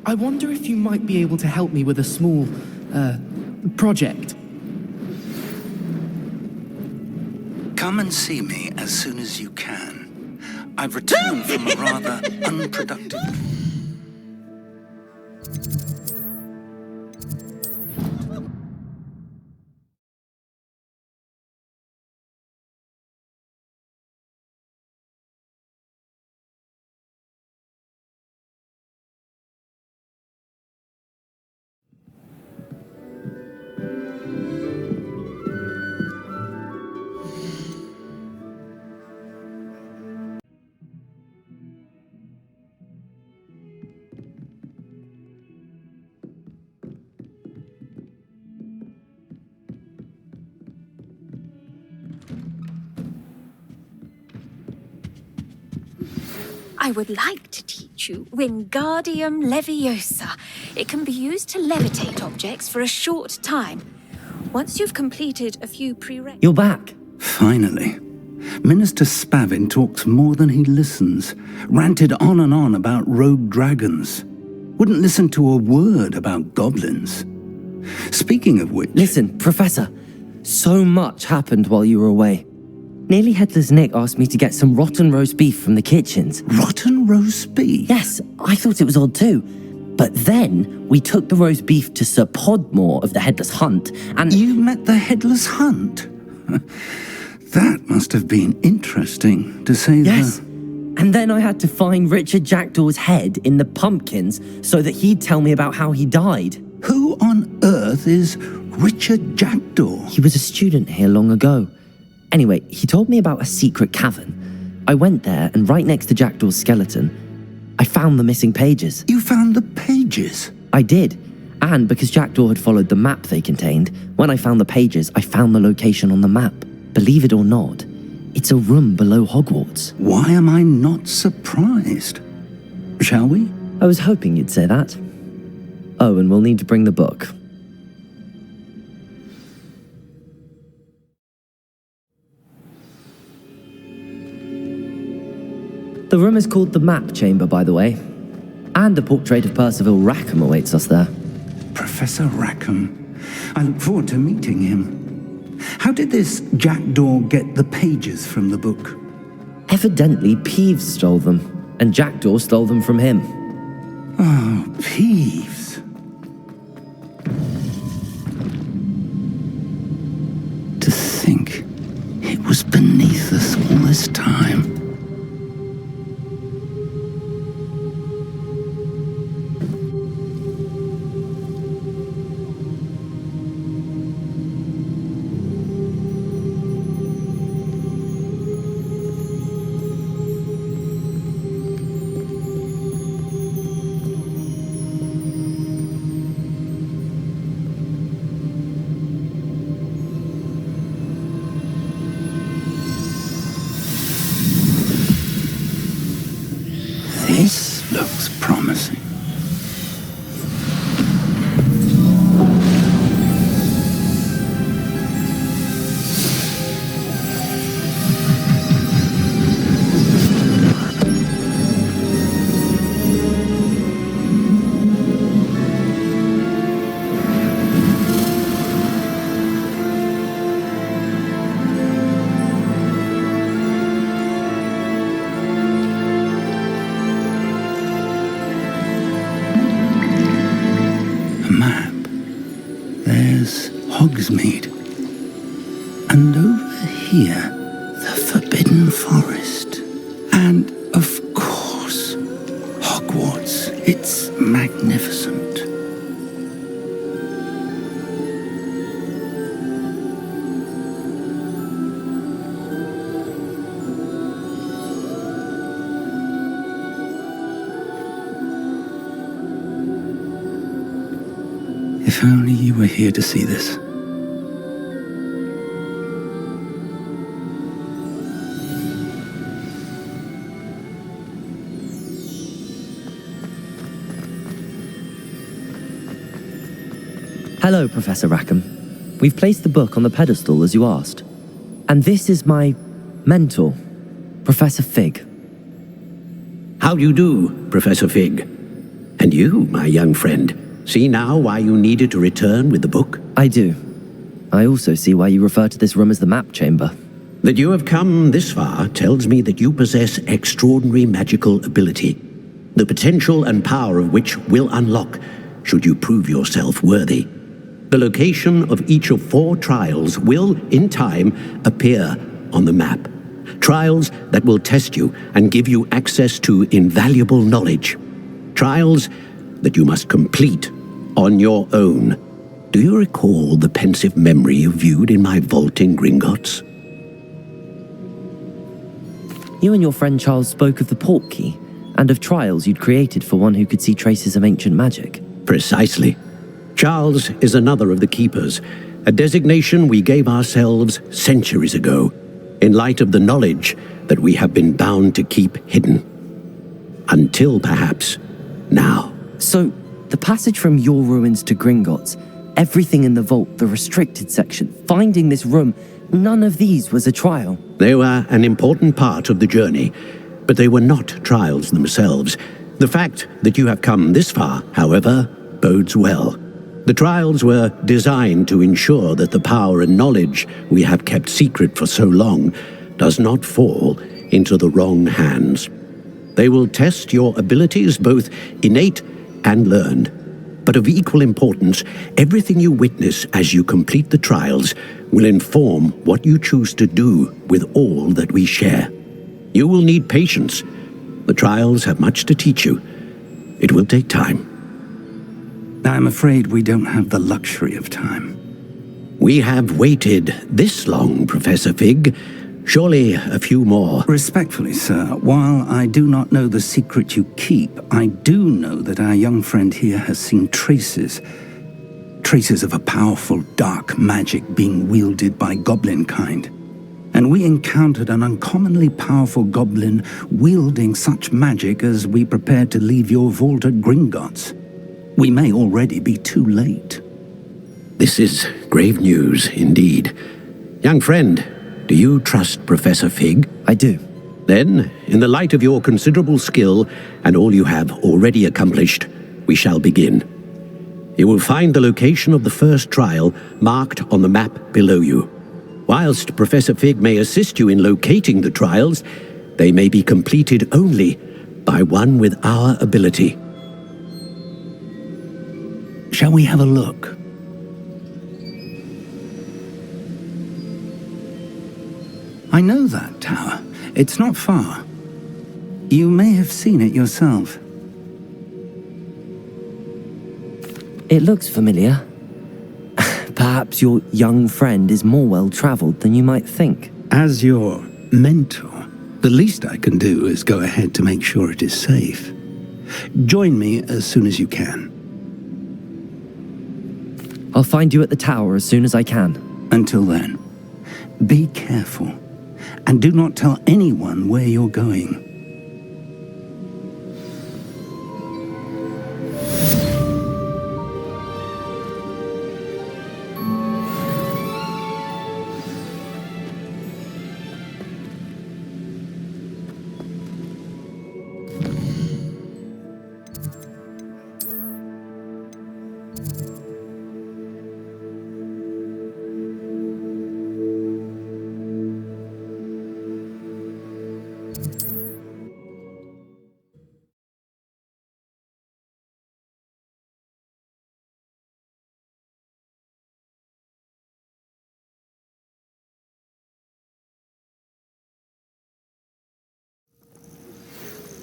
I wonder if you might be able to help me with a small, project. Come and see me as soon as you can. I've returned from a rather unproductive... I would like to teach you Wingardium Leviosa. It can be used to levitate objects for a short time. Once you've completed a few prerequisites... You're back. Finally. Minister Spavin talks more than he listens. Ranted on and on about rogue dragons. Wouldn't listen to a word about goblins. Speaking of which... Listen, Professor. So much happened while you were away. Nearly Headless Nick asked me to get some rotten roast beef from the kitchens. Rotten roast beef? Yes, I thought it was odd too. But then we took the roast beef to Sir Podmore of the Headless Hunt, and... You met the Headless Hunt? That must have been interesting, to say the... Yes. And then I had to find Richard Jackdaw's head in the pumpkins so that he'd tell me about how he died. Who on earth is Richard Jackdaw? He was a student here long ago. Anyway, he told me about a secret cavern. I went there, and right next to Jackdaw's skeleton, I found the missing pages. You found the pages? I did. And because Jackdaw had followed the map they contained, when I found the pages, I found the location on the map. Believe it or not, it's a room below Hogwarts. Why am I not surprised? Shall we? I was hoping you'd say that. Oh, and we'll need to bring the book. The room is called the Map Chamber, by the way. And a portrait of Percival Rackham awaits us there. Professor Rackham. I look forward to meeting him. How did this Jackdaw get the pages from the book? Evidently, Peeves stole them, and Jackdaw stole them from him. Oh, Peeves. To think it was beneath us all this time. This looks promising. Hogsmeade. And over here, the Forbidden Forest. And, of course, Hogwarts. It's magnificent. If only you were here to see this. Hello, Professor Rackham. We've placed the book on the pedestal as you asked. And this is my mentor, Professor Fig. How do you do, Professor Fig? And you, my young friend, see now why you needed to return with the book? I do. I also see why you refer to this room as the map chamber. That you have come this far tells me that you possess extraordinary magical ability, the potential and power of which will unlock should you prove yourself worthy. The location of each of 4 trials will, in time, appear on the map. Trials that will test you and give you access to invaluable knowledge. Trials that you must complete on your own. Do you recall the pensive memory you viewed in my vault in Gringotts? You and your friend Charles spoke of the Portkey, and of trials you'd created for one who could see traces of ancient magic. Precisely. Charles is another of the Keepers, a designation we gave ourselves centuries ago, in light of the knowledge that we have been bound to keep hidden. Until, perhaps, now. So, the passage from your ruins to Gringotts, everything in the vault, the restricted section, finding this room, none of these was a trial. They were an important part of the journey, but they were not trials themselves. The fact that you have come this far, however, bodes well. The trials were designed to ensure that the power and knowledge we have kept secret for so long does not fall into the wrong hands. They will test your abilities, both innate and learned. But of equal importance, everything you witness as you complete the trials will inform what you choose to do with all that we share. You will need patience. The trials have much to teach you. It will take time. I'm afraid we don't have the luxury of time. We have waited this long, Professor Fig. Surely a few more. Respectfully, sir, while I do not know the secret you keep, I do know that our young friend here has seen traces of a powerful dark magic being wielded by goblin kind. And we encountered an uncommonly powerful goblin wielding such magic as we prepared to leave your vault at Gringotts. We may already be too late. This is grave news indeed. Young friend, do you trust Professor Fig? I do. Then, in the light of your considerable skill and all you have already accomplished, we shall begin. You will find the location of the first trial marked on the map below you. Whilst Professor Fig may assist you in locating the trials, they may be completed only by one with our ability. Shall we have a look? I know that tower. It's not far. You may have seen it yourself. It looks familiar. Perhaps your young friend is more well-traveled than you might think. As your mentor, the least I can do is go ahead to make sure it is safe. Join me as soon as you can. I'll find you at the tower as soon as I can. Until then, be careful, and do not tell anyone where you're going.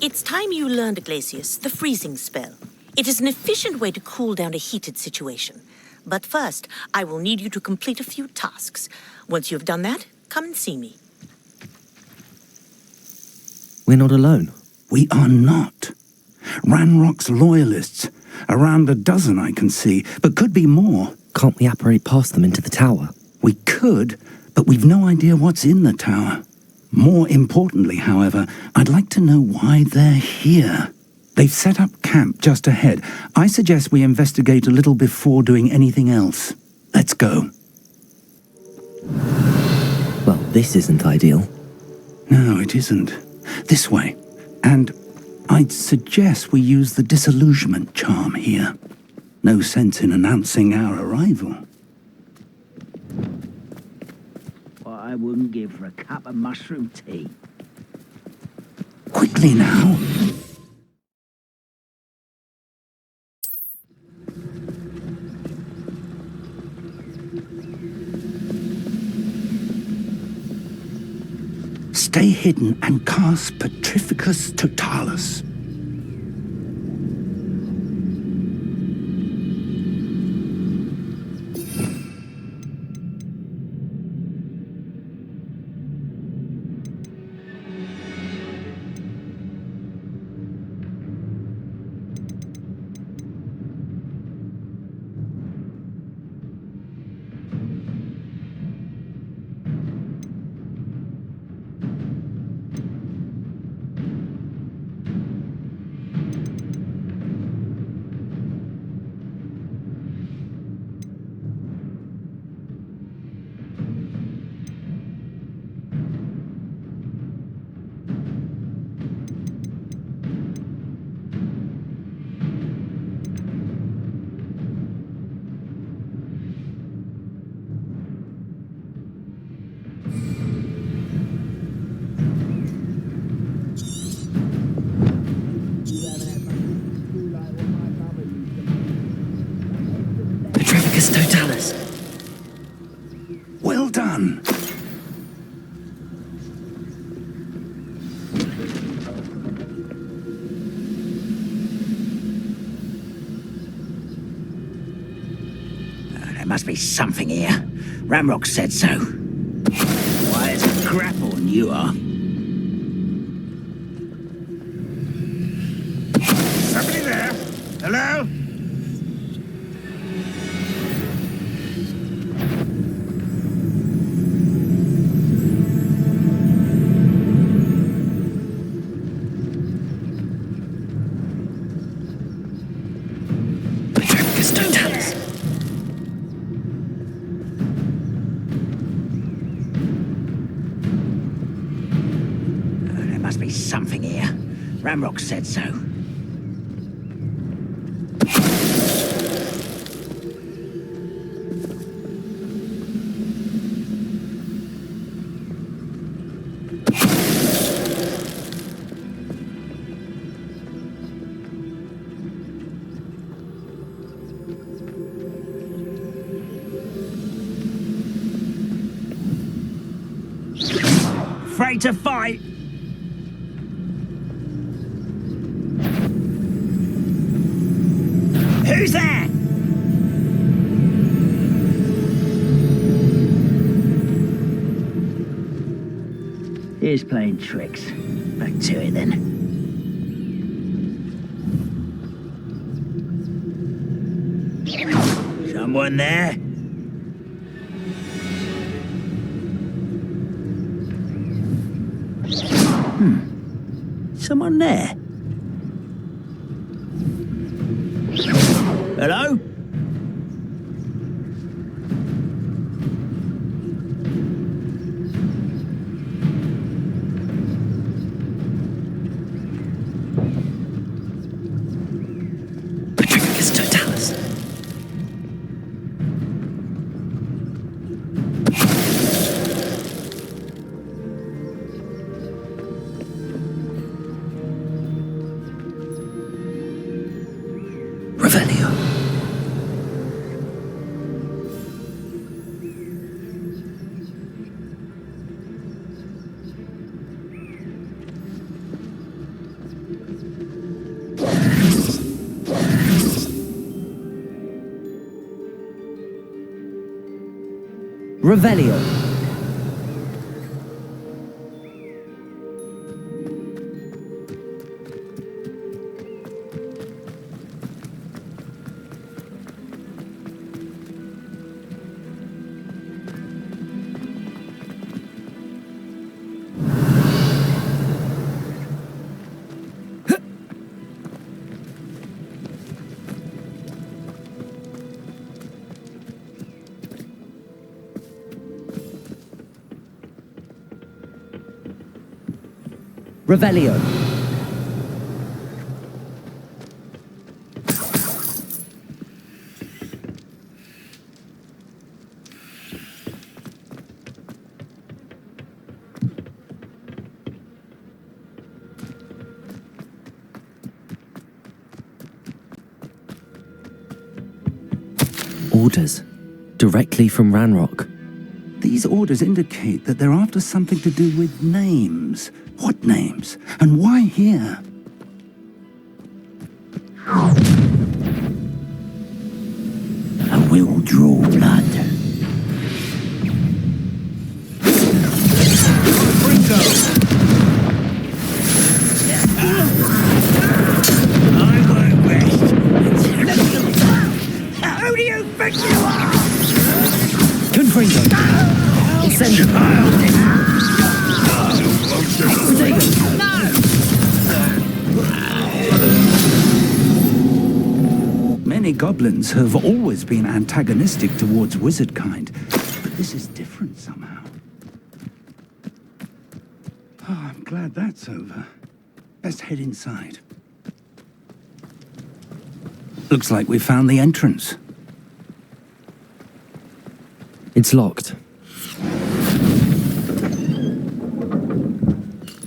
It's time you learned, Glacius, the freezing spell. It is an efficient way to cool down a heated situation. But first, I will need you to complete a few tasks. Once you've done that, come and see me. We're not alone. We are not. Ranrock's loyalists. Around a dozen I can see, but could be more. Can't we apparate past them into the tower? We could, but we've no idea what's in the tower. More importantly, however, I'd like to know why they're here. They've set up camp just ahead. I suggest we investigate a little before doing anything else. Let's go. Well, this isn't ideal. No, it isn't. This way. And I'd suggest we use the disillusionment charm here. No sense in announcing our arrival. What I wouldn't give for a cup of mushroom tea. Quickly now. Stay hidden and cast Petrificus Totalis. Petrificus Totalis. Well done. There must be something here. Ranrock said so. Why, it's a grapple and you are. Somebody there? Hello? Petrificus Totalis. There must be something here. Ranrock said so. Afraid to fight? Who's there? Here's playing tricks. Back to it then. Someone there? Someone there? Hello? Petrificus Totalis. Revelio. Revelio. Revelio. Orders. Directly from Ranrock. These orders indicate that they're after something to do with names. What names? And why here? I will draw blood. I won't rest. Who do you think you are? Confringo. Incendio. Many goblins have always been antagonistic towards wizard kind, but this is different somehow. Oh, I'm glad that's over. Let's head inside. Looks like we found the entrance. It's locked.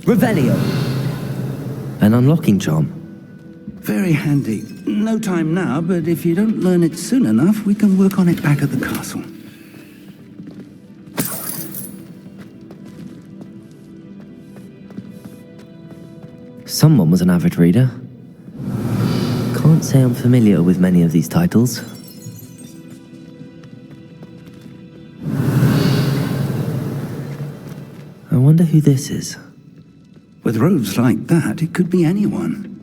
Revelio. An unlocking charm. Very handy. No time now, but if you don't learn it soon enough, we can work on it back at the castle. Someone was an avid reader. Can't say I'm familiar with many of these titles. I wonder who this is. With robes like that, it could be anyone.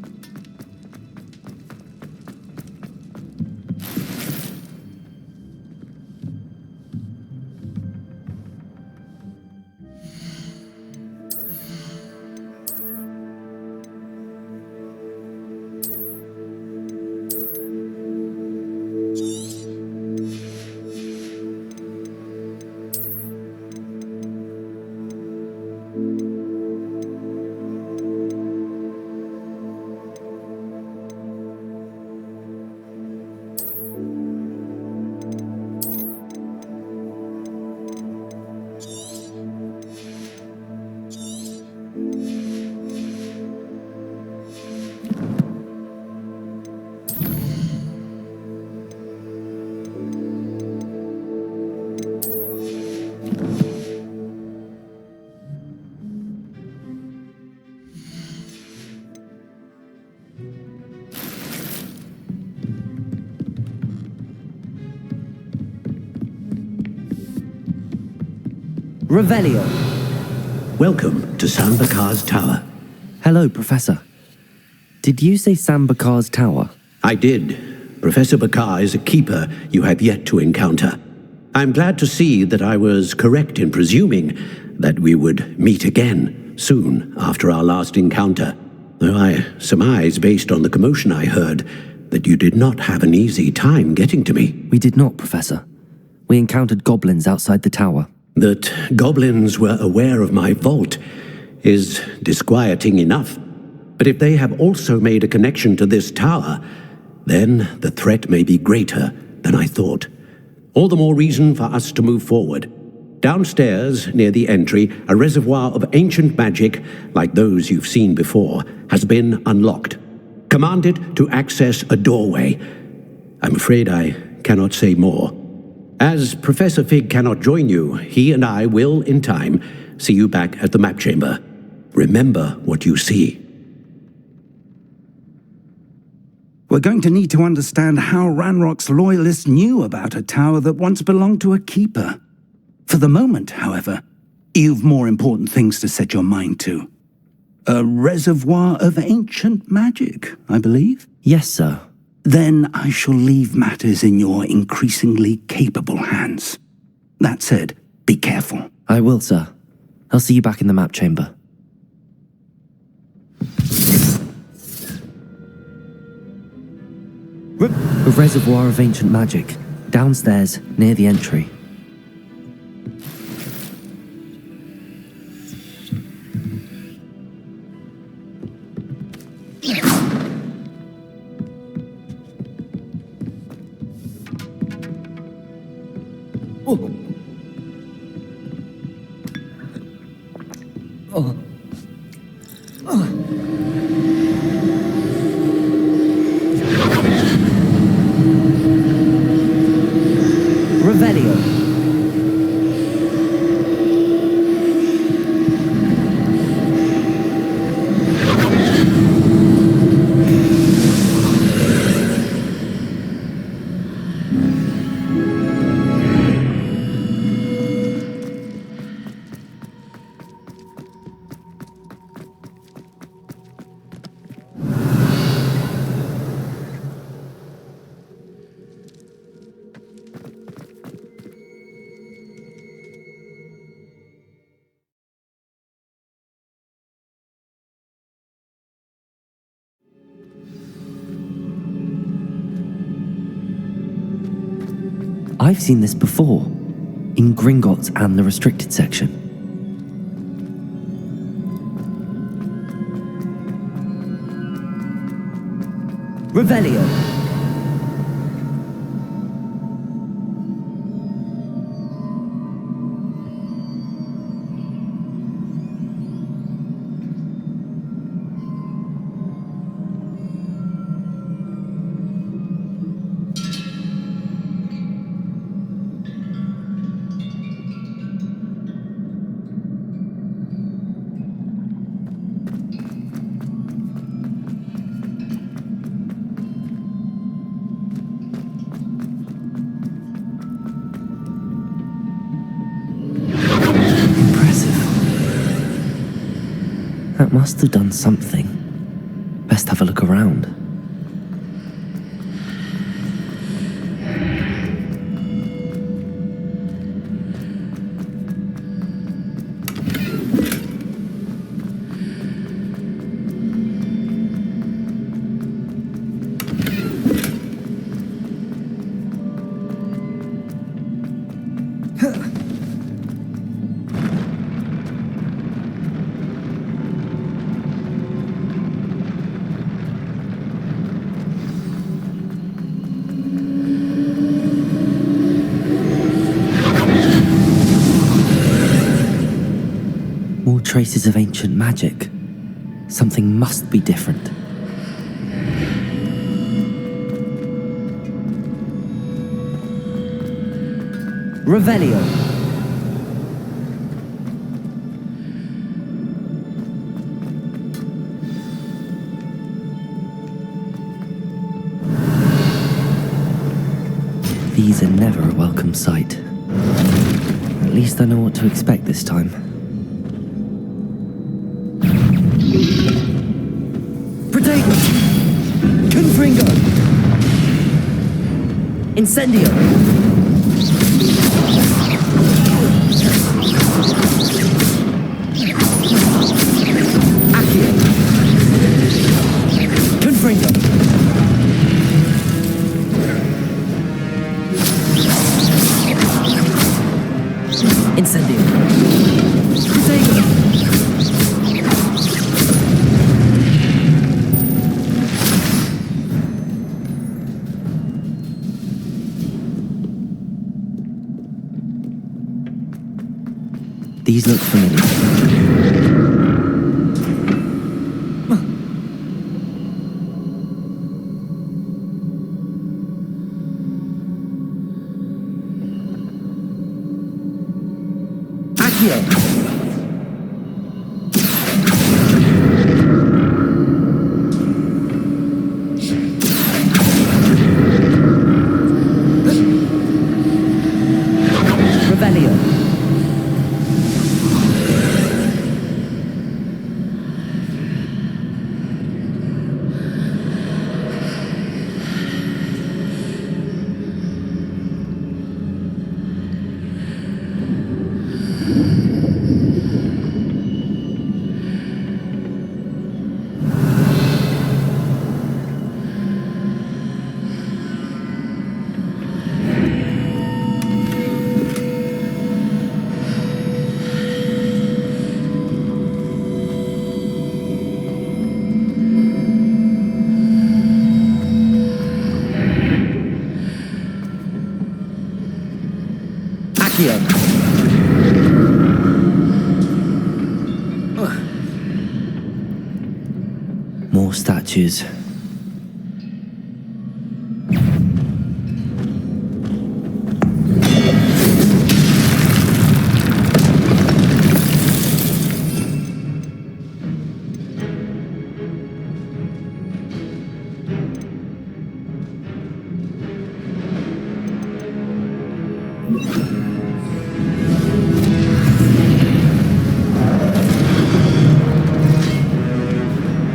Revelio. Welcome to Sambakar's Tower. Hello, Professor. Did you say Sambakar's Tower? I did. Professor Bakar is a keeper you have yet to encounter. I'm glad to see that I was correct in presuming that we would meet again soon after our last encounter, though I surmise, based on the commotion I heard, that you did not have an easy time getting to me. We did not, Professor. We encountered goblins outside the tower. That goblins were aware of my vault is disquieting enough. But if they have also made a connection to this tower, then the threat may be greater than I thought. All the more reason for us to move forward. Downstairs, near the entry, a reservoir of ancient magic, like those you've seen before, has been unlocked. Commanded to access a doorway. I'm afraid I cannot say more. As Professor Fig cannot join you, he and I will, in time, see you back at the map chamber. Remember what you see. We're going to need to understand how Ranrock's loyalists knew about a tower that once belonged to a keeper. For the moment, however, you've more important things to set your mind to. A reservoir of ancient magic, I believe? Yes, sir. Then I shall leave matters in your increasingly capable hands. That said, be careful. I will, sir. I'll see you back in the map chamber. A reservoir of ancient magic, downstairs, near the entry. I've seen this before, in Gringotts and the restricted section. Revelio. That must have done something. Best have a look around. More traces of ancient magic. Something must be different. Revelio. These are never a welcome sight. At least I know what to expect this time. Protego! Confringo! Incendio! Accio! Confringo! Incendio! Protego! These look familiar. Accio! Revelio. Accio! More statues.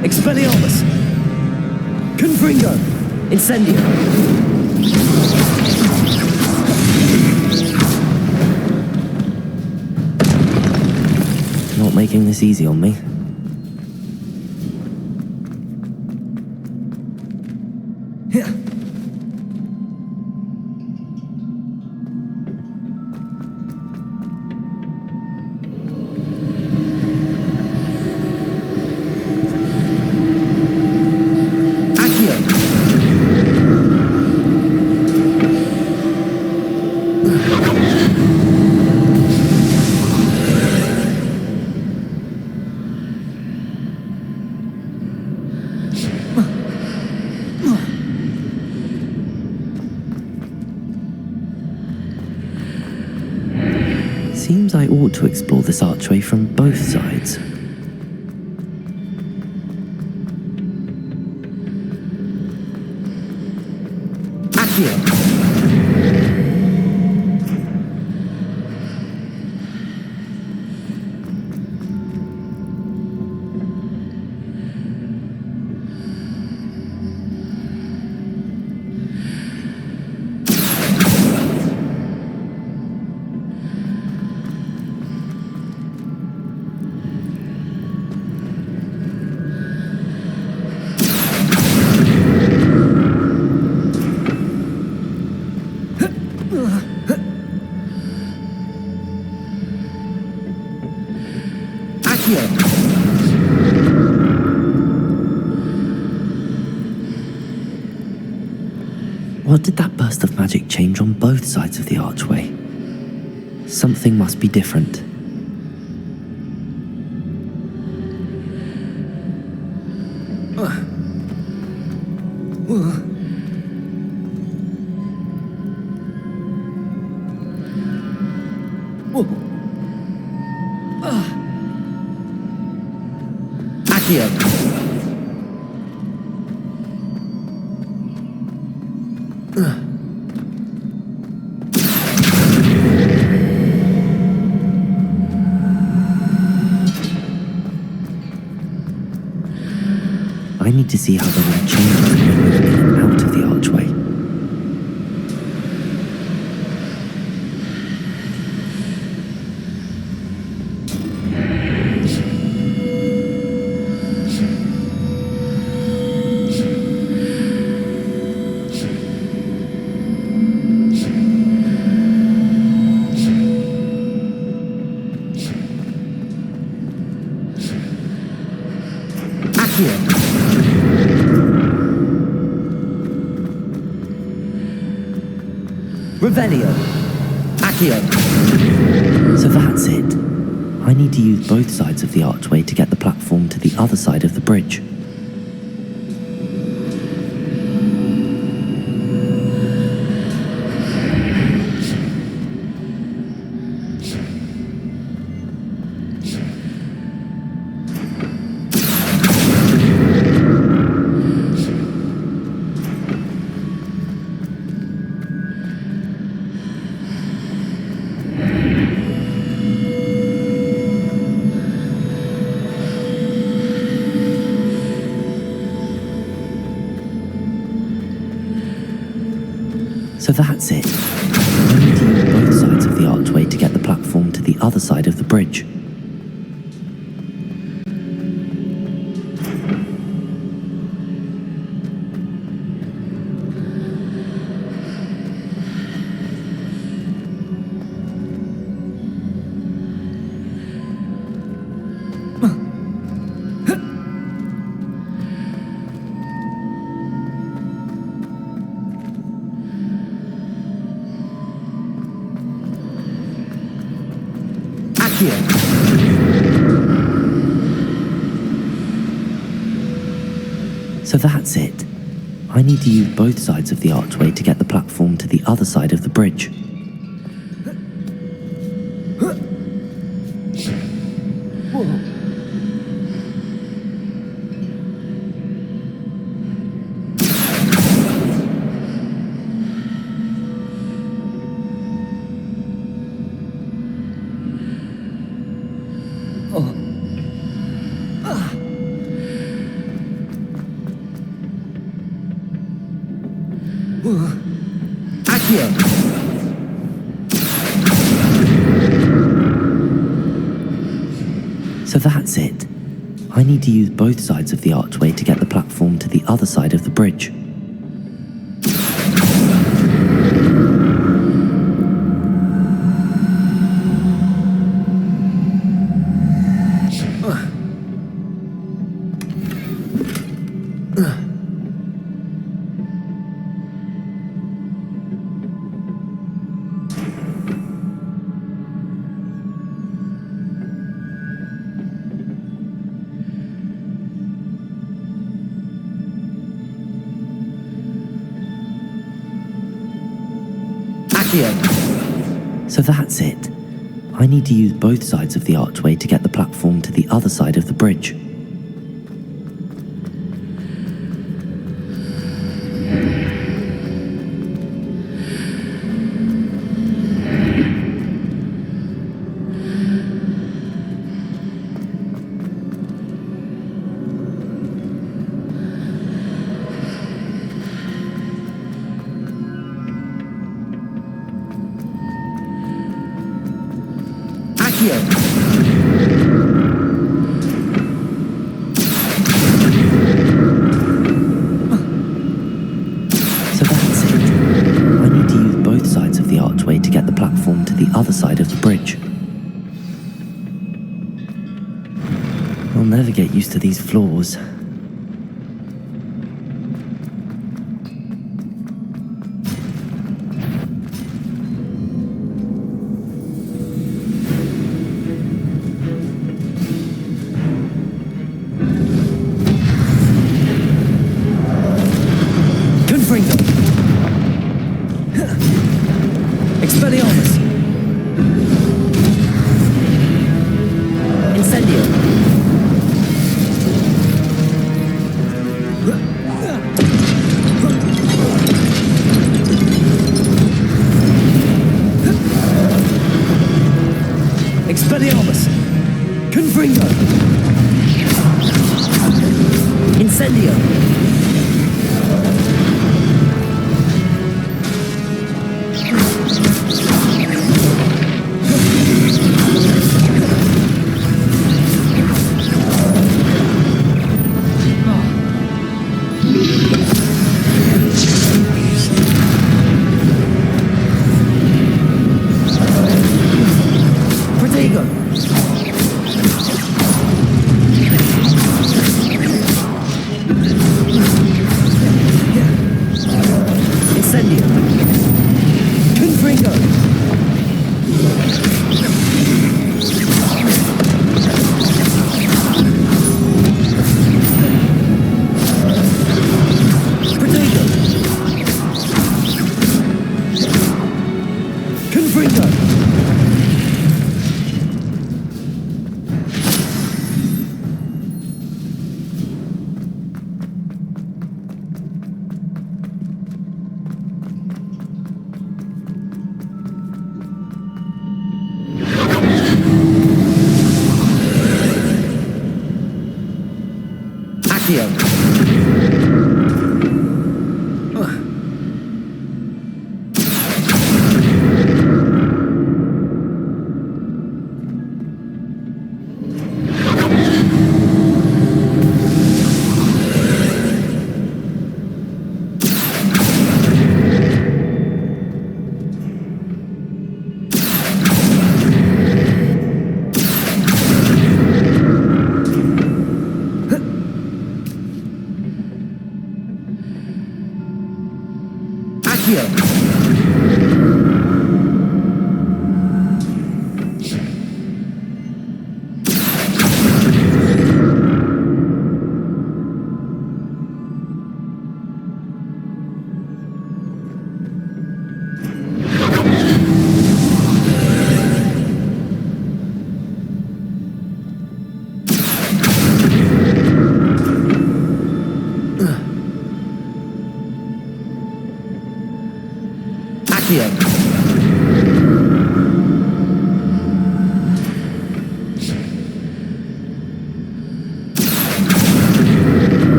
Expelliarmus! Confringo! Incendio! Not making this easy on me. Seems I ought to explore this archway from both sides. Accio! What did that burst of magic change on both sides of the archway? Something must be different. Accio! I need to see how the wind changes when I move in and out of the archway. Revelio! Accio! So that's it. I need to use both sides of the archway to get the platform to the other side of the bridge. So that's it. I need to use both sides of the archway to get the platform to the other side of the bridge. So that's it. I need to use both sides of the archway to get the platform to the other side of the bridge. So that's it. I need to use both sides of the archway to get the platform to the other side of the bridge. So that's it. I need to use both sides of the archway to get the platform to the other side of the bridge. So that's it. I need to use both sides of the archway to get the platform to the other side of the bridge. I'll never get used to these floors.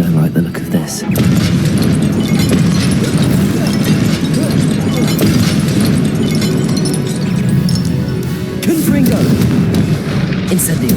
Don't like the look of this. Confringo! Incendio!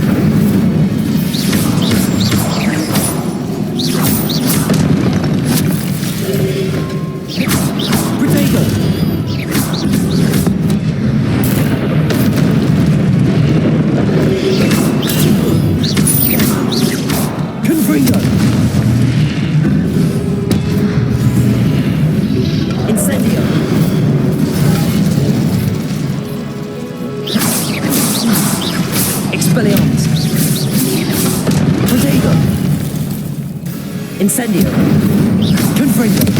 Incendio! Confringo!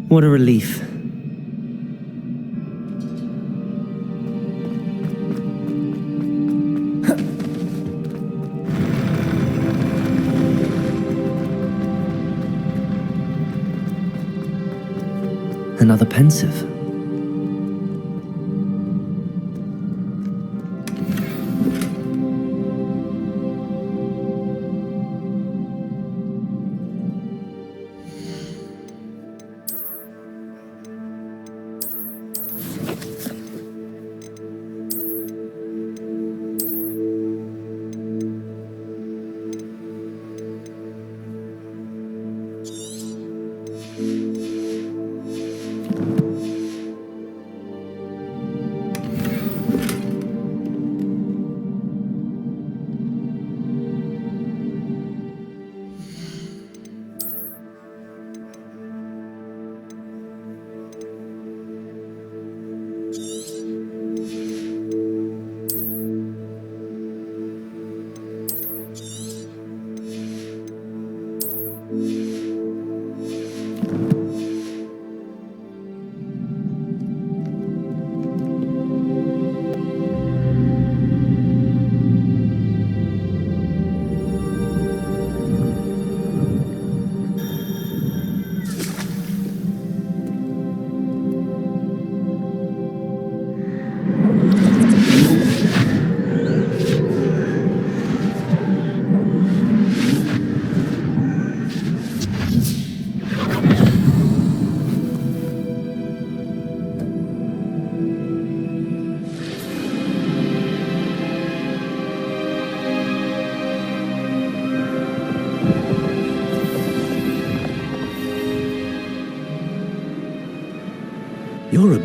What a relief. Another pensive.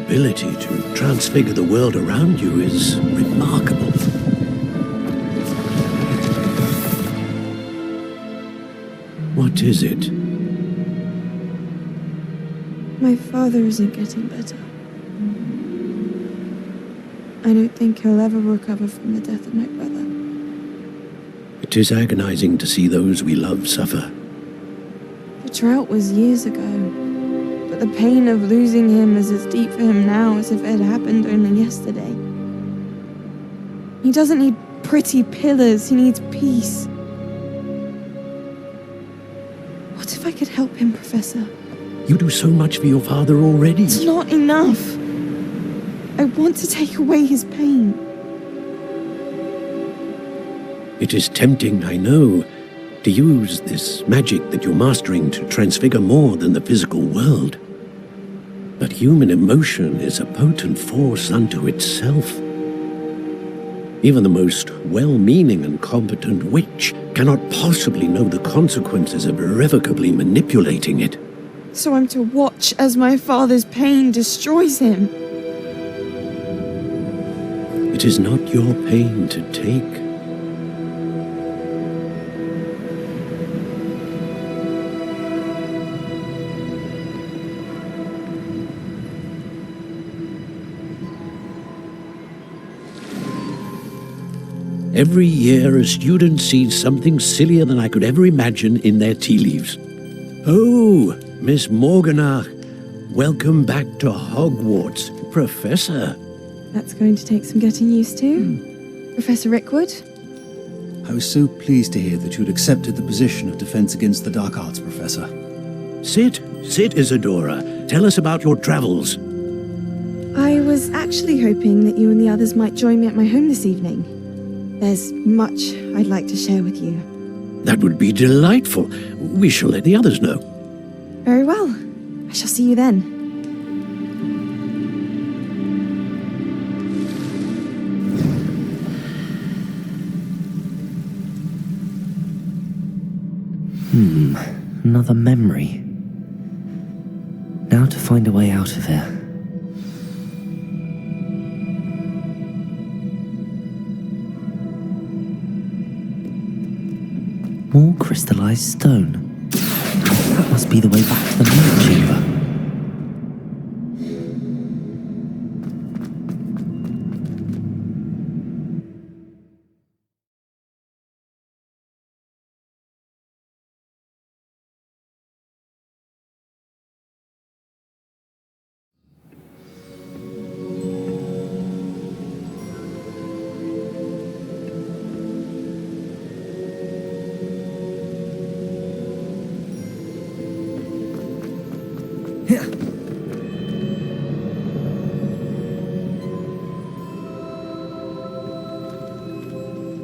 ability to transfigure the world around you is remarkable. What is it? My father isn't getting better. I don't think he'll ever recover from the death of my brother. It is agonizing to see those we love suffer. The drought was years ago, but the pain of losing him is as deep for him now as if it had happened only yesterday. He doesn't need pretty pillars, he needs peace. What if I could help him, Professor? You do so much for your father already. It's not enough. I want to take away his pain. It is tempting, I know, to use this magic that you're mastering to transfigure more than the physical world. But human emotion is a potent force unto itself. Even the most well-meaning and competent witch cannot possibly know the consequences of irrevocably manipulating it. So I'm to watch as my father's pain destroys him. It is not your pain to take. Every year, a student sees something sillier than I could ever imagine in their tea leaves. Oh, Miss Morganach, welcome back to Hogwarts, Professor. That's going to take some getting used to. Professor Rickwood? I was so pleased to hear that you'd accepted the position of Defense Against the Dark Arts, Professor. Sit, Isadora. Tell us about your travels. I was actually hoping that you and the others might join me at my home this evening. There's much I'd like to share with you. That would be delightful. We shall let the others know. Very well. I shall see you then. Another memory. Now to find a way out of here. More crystallized stone. That must be the way back to the moon chamber.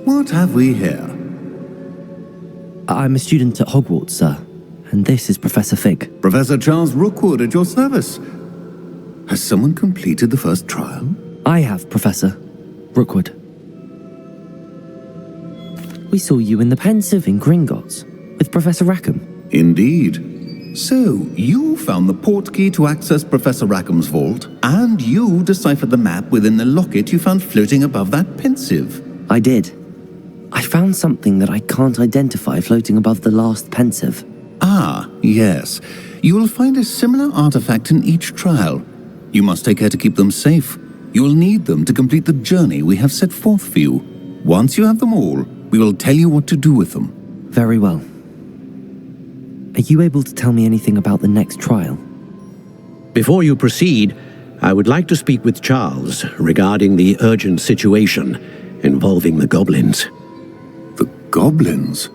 What have we here? I'm a student at Hogwarts, sir, and this is Professor Fig. Professor Charles Rookwood at your service. Has someone completed the first trial? I have, Professor Rookwood. We saw you in the Pensive in Gringotts with Professor Rackham. Indeed. So, you found the portkey to access Professor Rackham's vault, and you deciphered the map within the locket you found floating above that Pensive. I did. I found something that I can't identify floating above the last Pensive. Ah, yes. You will find a similar artifact in each trial. You must take care to keep them safe. You will need them to complete the journey we have set forth for you. Once you have them all, we will tell you what to do with them. Very well. Are you able to tell me anything about the next trial? Before you proceed, I would like to speak with Charles regarding the urgent situation involving the goblins. The goblins?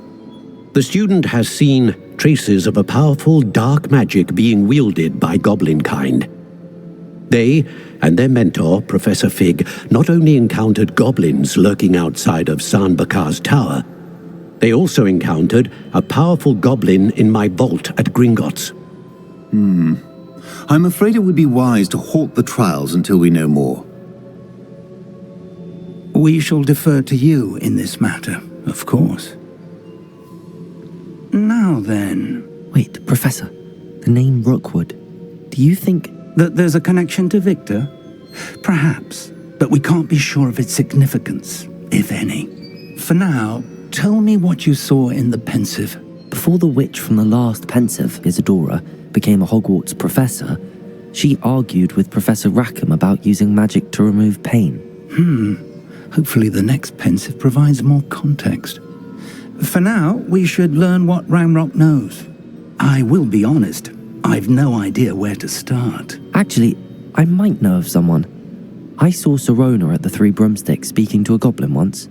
The student has seen traces of a powerful dark magic being wielded by goblin kind. They and their mentor, Professor Fig, not only encountered goblins lurking outside of Sanbakar's tower, they also encountered a powerful goblin in my vault at Gringotts. I'm afraid it would be wise to halt the trials until we know more. We shall defer to you in this matter, of course. Now then... Wait, Professor. The name Rookwood. Do you think That there's a connection to Victor? Perhaps, but we can't be sure of its significance, if any. For now, tell me what you saw in the Pensive. Before the witch from the last Pensive, Isadora, became a Hogwarts professor, she argued with Professor Rackham about using magic to remove pain. Hopefully the next Pensive provides more context. For now, we should learn what Ranrock knows. I will be honest, I've no idea where to start. Actually, I might know of someone. I saw Sirona at the Three Broomsticks speaking to a goblin once.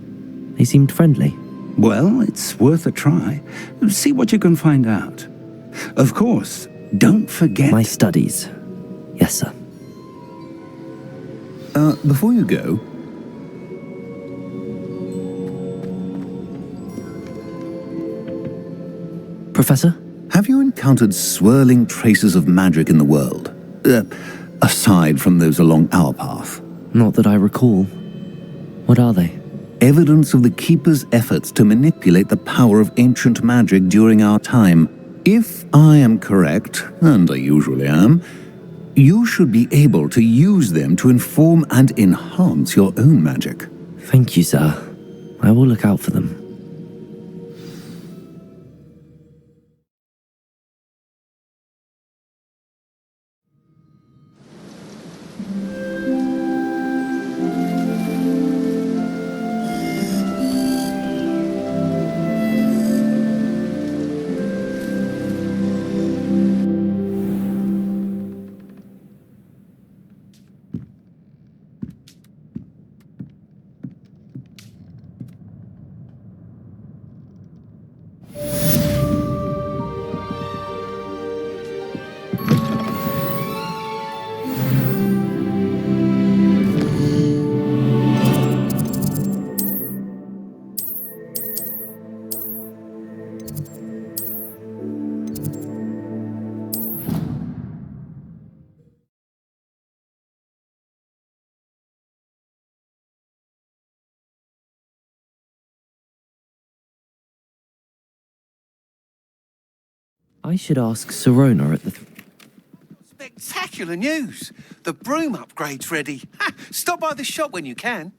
They seemed friendly. Well, it's worth a try. See what you can find out. Of course, don't forget... My studies. Yes, sir. Before you go... Professor? Have you encountered swirling traces of magic in the world? Aside from those along our path? Not that I recall. What are they? Evidence of the Keeper's efforts to manipulate the power of ancient magic during our time. If I am correct, and I usually am, you should be able to use them to inform and enhance your own magic. Thank you, sir. I will look out for them. I should ask Sirona at the... Spectacular news! The broom upgrade's ready. Ha! Stop by the shop when you can.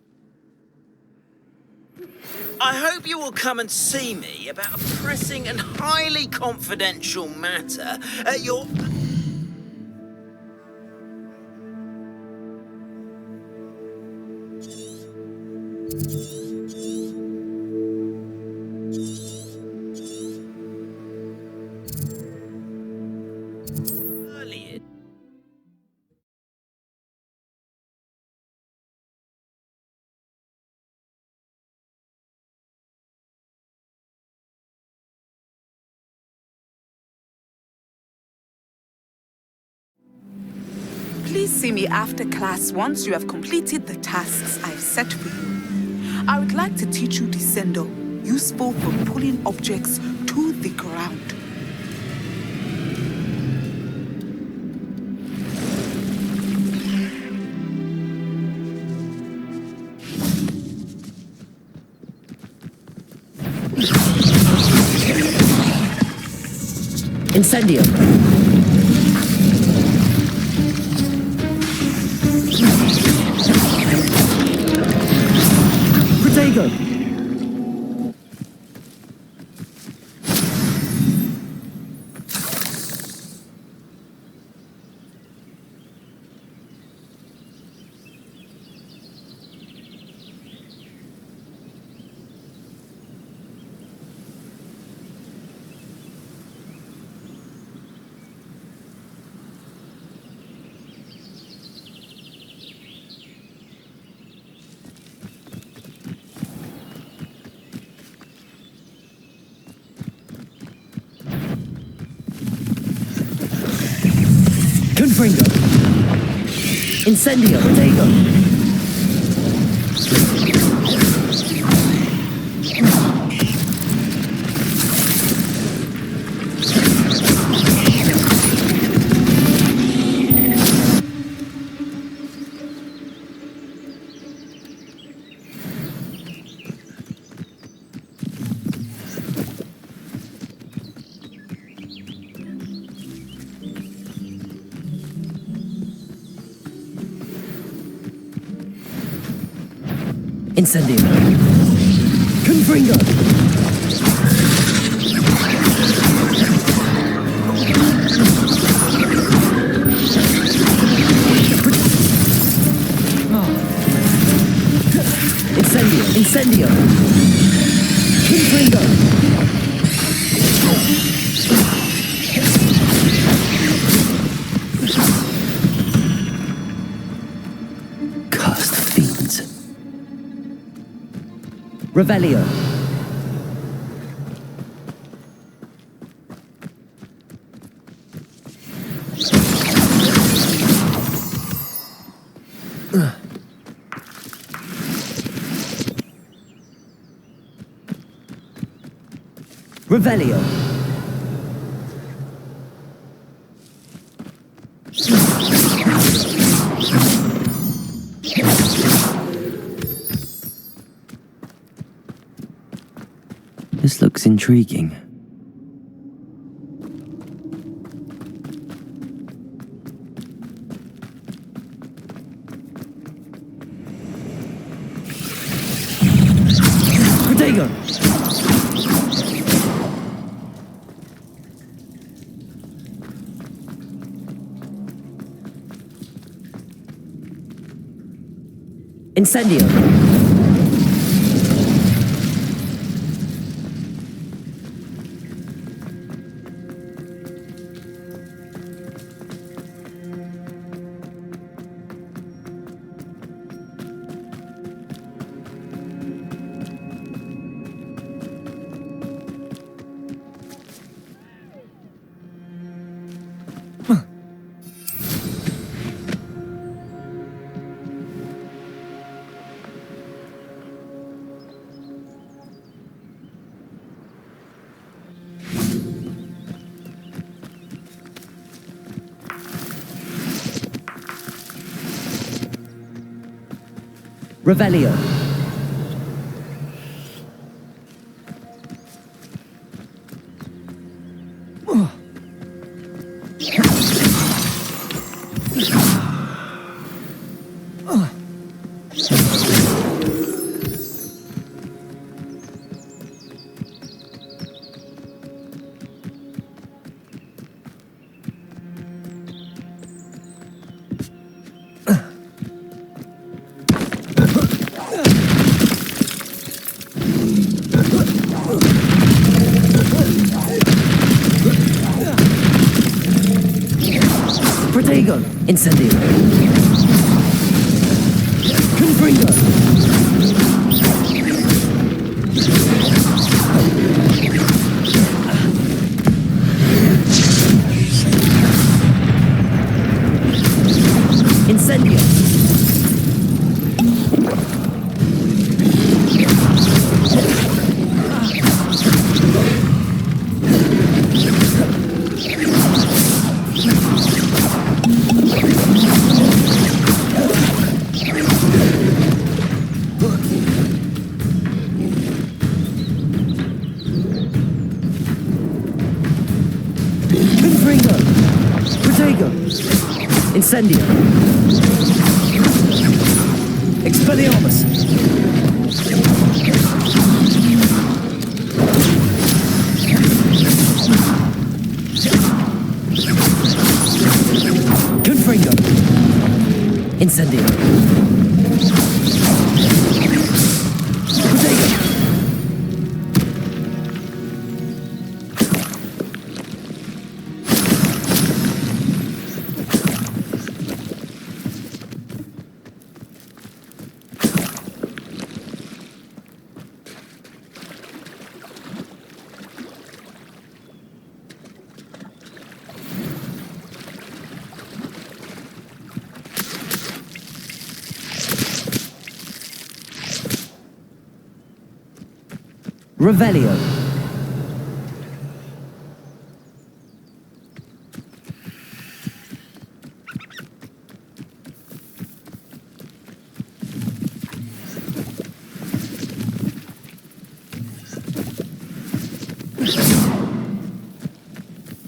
I hope you will come and see me about a pressing and highly confidential matter at your... Please see me after class once you have completed the tasks I've set for you. I would like to teach you Descendo, useful for pulling objects to the ground. Incendio! Protego! Confringo! Incendio! Protego! Incendio. Confringo. Incendio. Incendio. Confringo. Cursed fiends. Revelio. Revelio. This looks intriguing. Protego! Incendio! Revelio. Protego! Incendio! Confringo! Incendio! Confringo! Protego! Incendio! Expelliarmus! Confringo! Incendio! Protego! Revelio.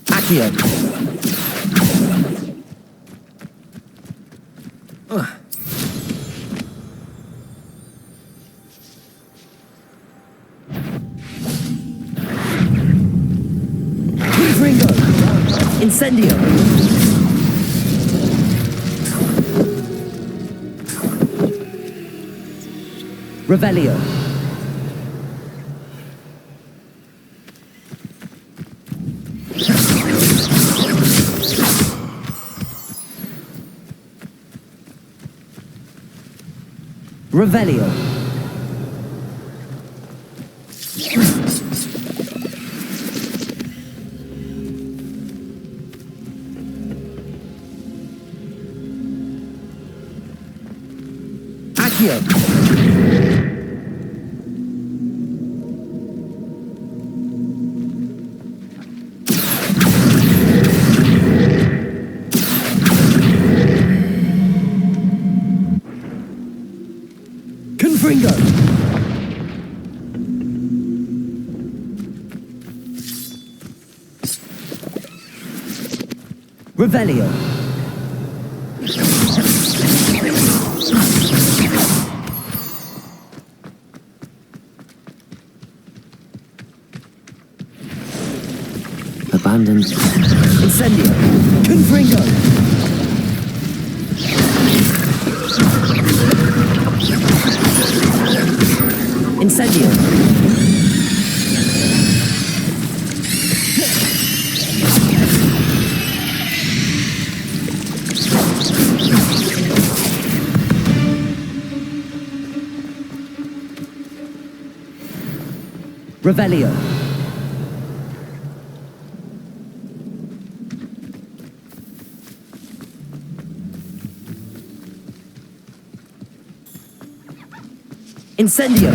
Accio. Incendio! Revelio. Revelio. Accio. Confringo. Revelio. Abandoned. Incendio. Confringo. Incendio. Revelio. Incendio.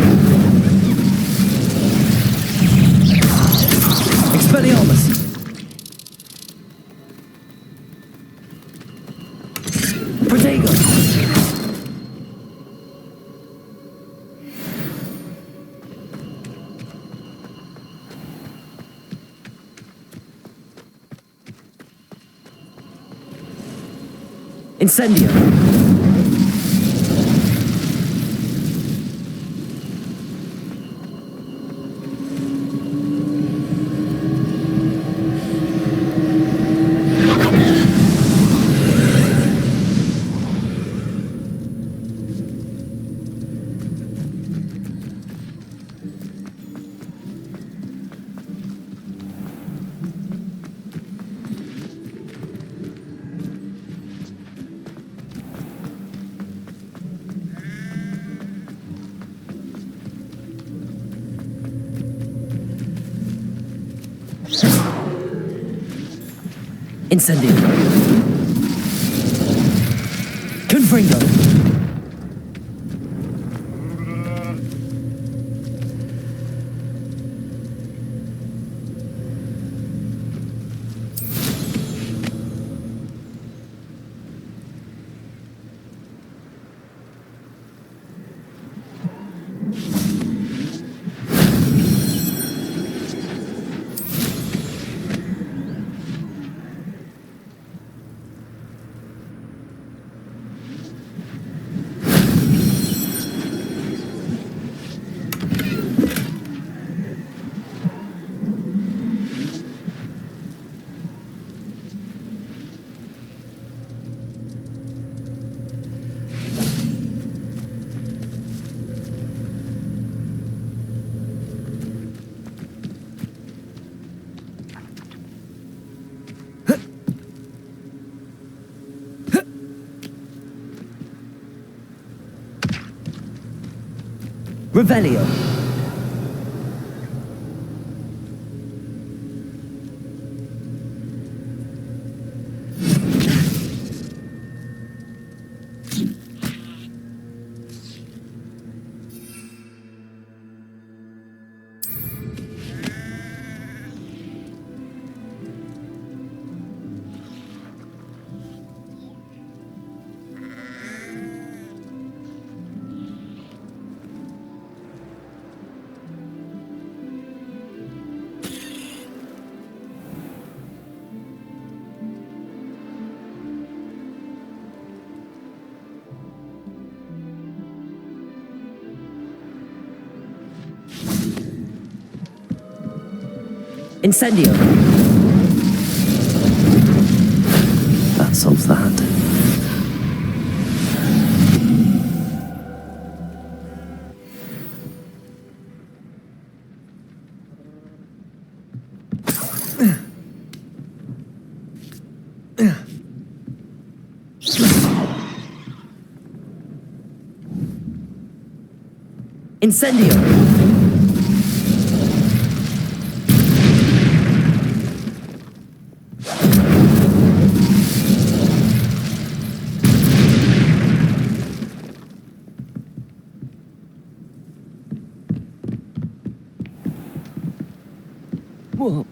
Expelliarmus. Protego. Incendio. Incendio. Confringo. Revelio. Incendio. solves that. Incendio! Whoa.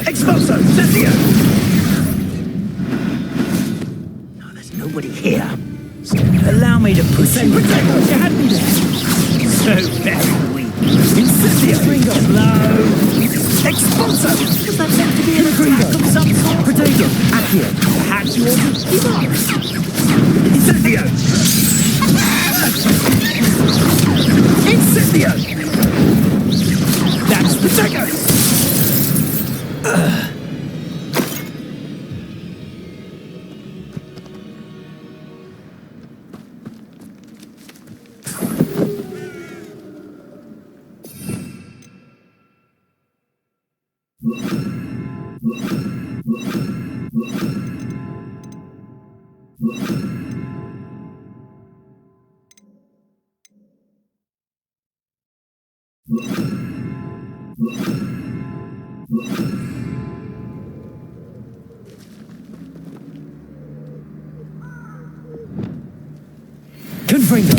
Expulso! Cynthia! No, there's nobody here. Allow me to push you. Protect! You had me there. So very weak. Incendio! Gringo! Slow! Expulso! Was that meant to be an attack of some sort? Potato! Accio! Perhaps you ought to give up. Incendio! Incendio! That's Potato! Confringo!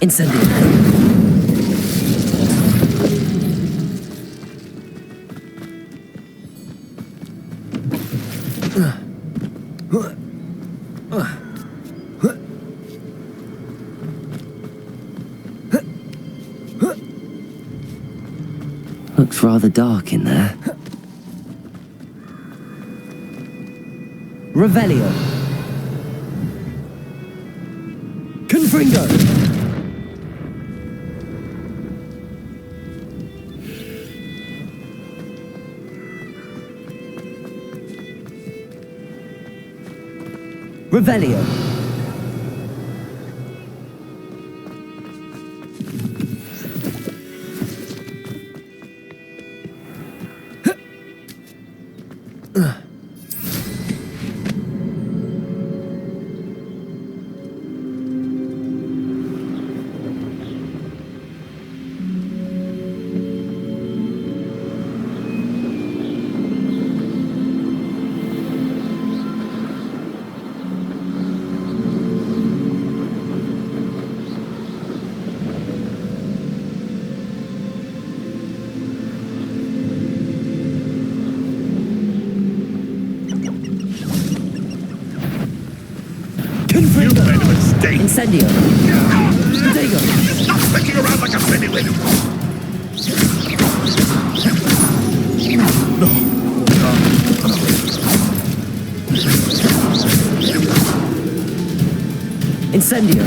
Incendio. Looks rather dark in there. Revelio. Confringo. Revelio. Incendio. Dago. Stop sticking around like a pennywig! Incendio.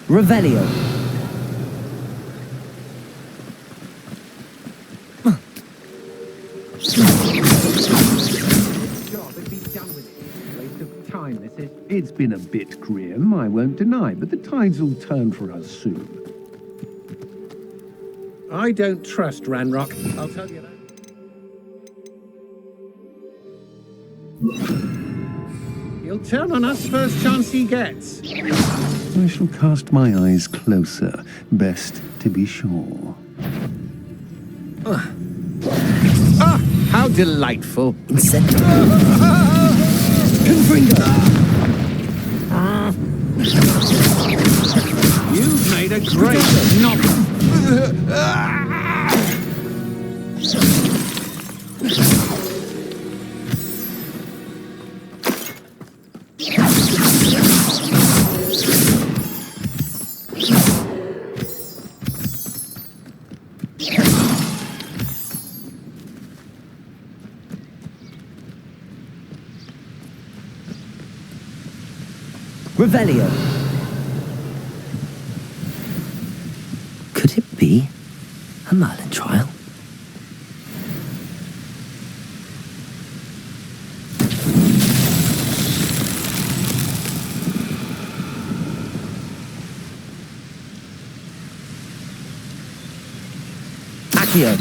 Revelio. It's been a bit grim, I won't deny, but the tides will turn for us soon. I don't trust Ranrock, I'll tell you that. He'll turn on us first chance he gets. I shall cast my eyes closer, best to be sure. Ah, how delightful. Confringo. You've made a great novel. Revelio. Could it be a Merlin trial? Accio.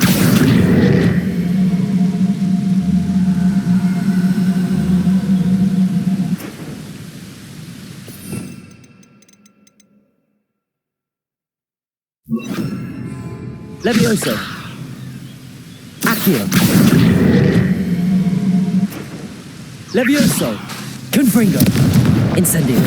Levioso. Accio. Levioso. Confringo. Incendio.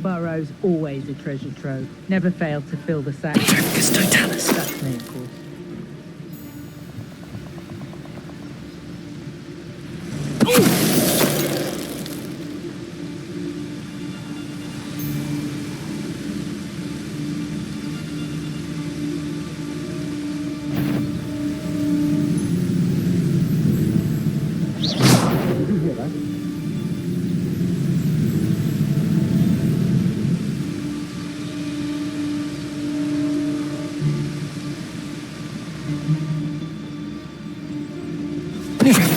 Burrow's always a treasure trove. Never failed to fill the sack. That's me, of course.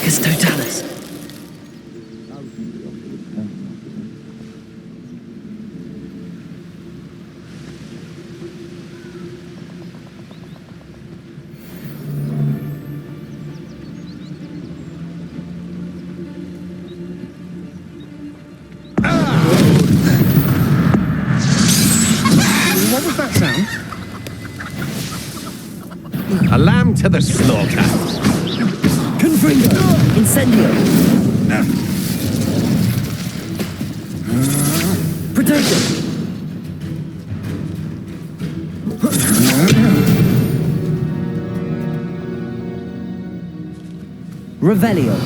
Blackest Totalis. What was that sound? A lamb to the slaughter. Confringo! Incendio! Protego! Revelio!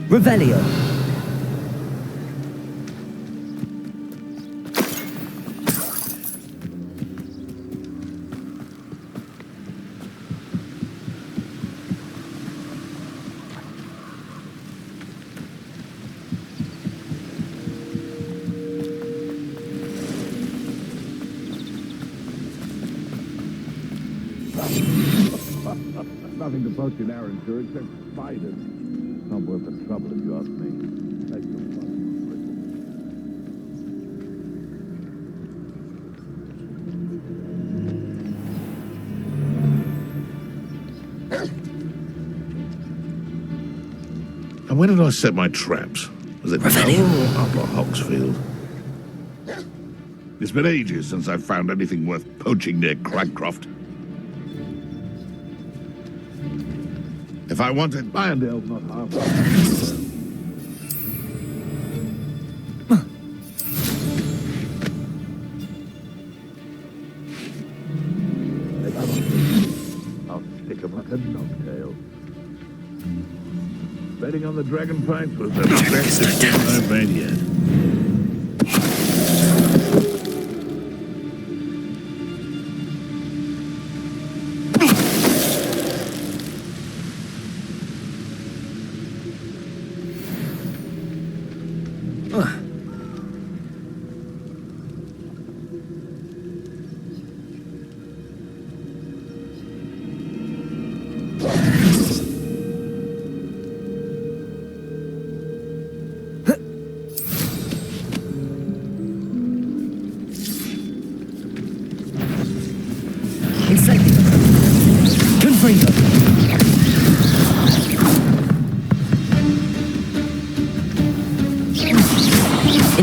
Revelio. Nothing to post in Arrowsure except spiders. Not worth the trouble if you ask me. Take some fun. And where did I set my traps? Was it down or upper Hogsfield? It's been ages since I've found anything worth poaching near Cragcroft. If I wanted Irondale's not half. I'll stick him like a knobtail. Betting on the dragon pints was the best decision I've made yet.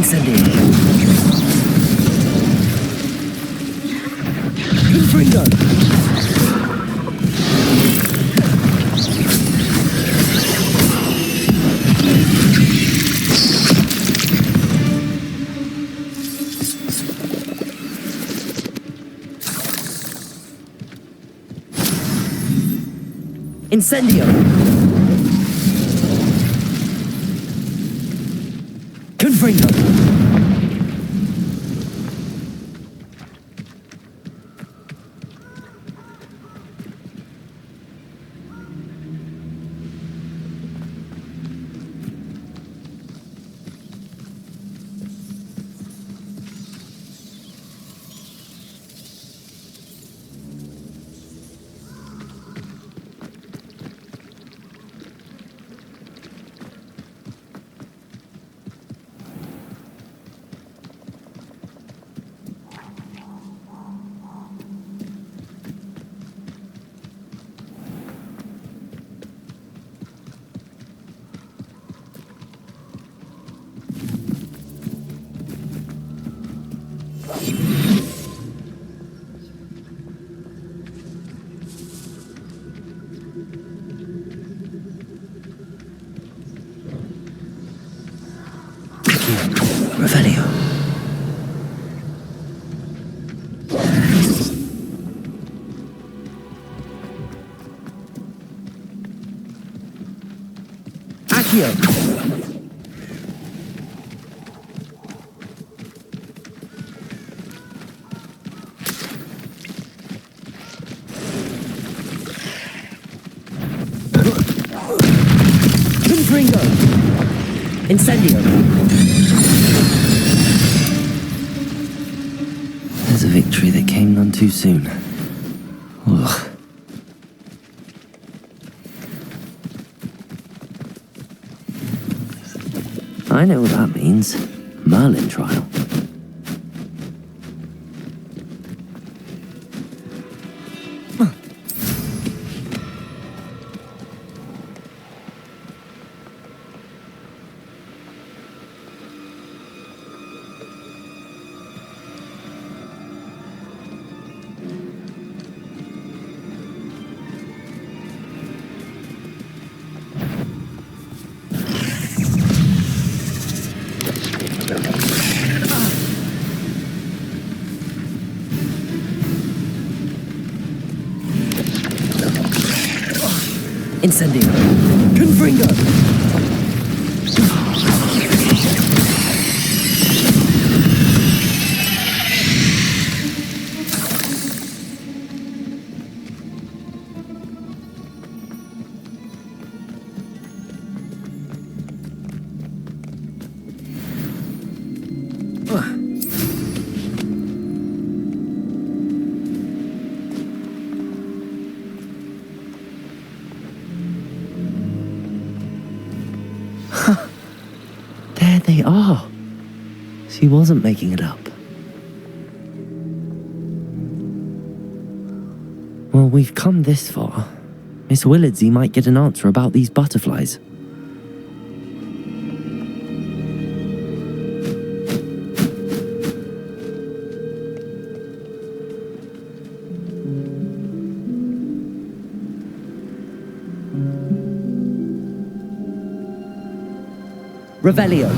Incendio. Confringo. Incendio. Confringo. Revelio. Accio. Confringo. Incendio. There's a victory that came none too soon. Ugh. I know what that means. Merlin trial. Incendio. Confringo. There they are. She wasn't making it up. Well, we've come this far. Miss Willardsey might get an answer about these butterflies. Revelio.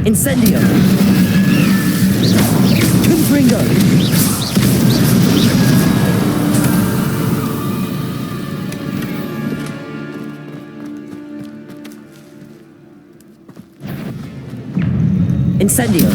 Incendio. Confringo. Incendio.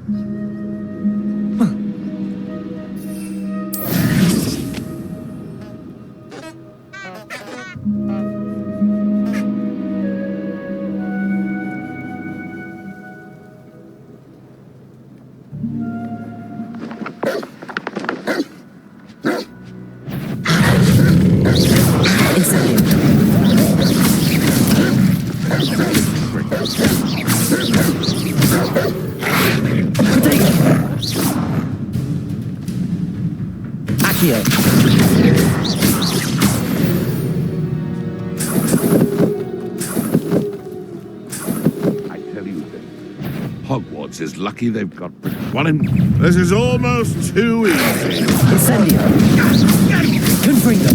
I tell you this, Hogwarts is lucky they've got one in. This is almost too easy. Incendio. Confringo.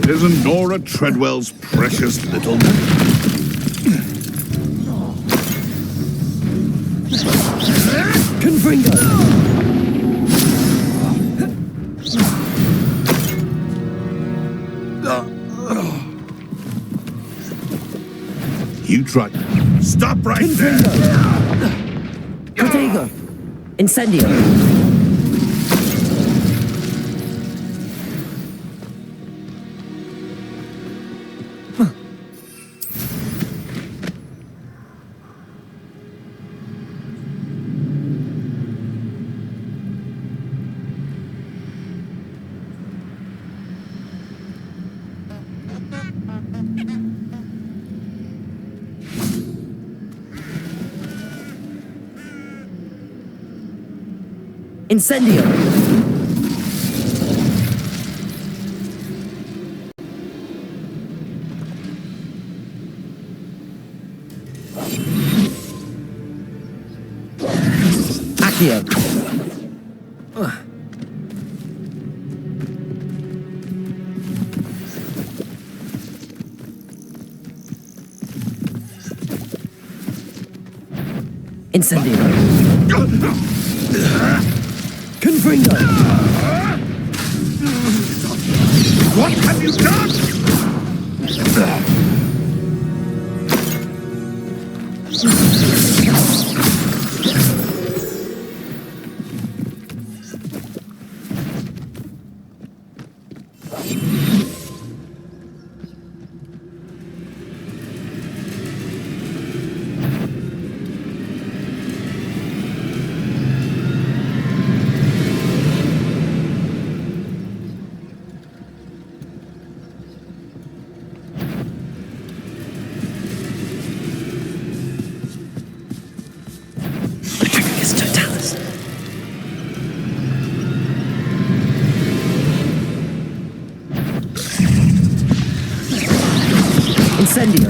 Isn't Nora Treadwell's precious little Confringo. You try. Stop right there! Protego. Incendio. Incendio. Accio. Incendio. Confringo. What have you done? Incendio.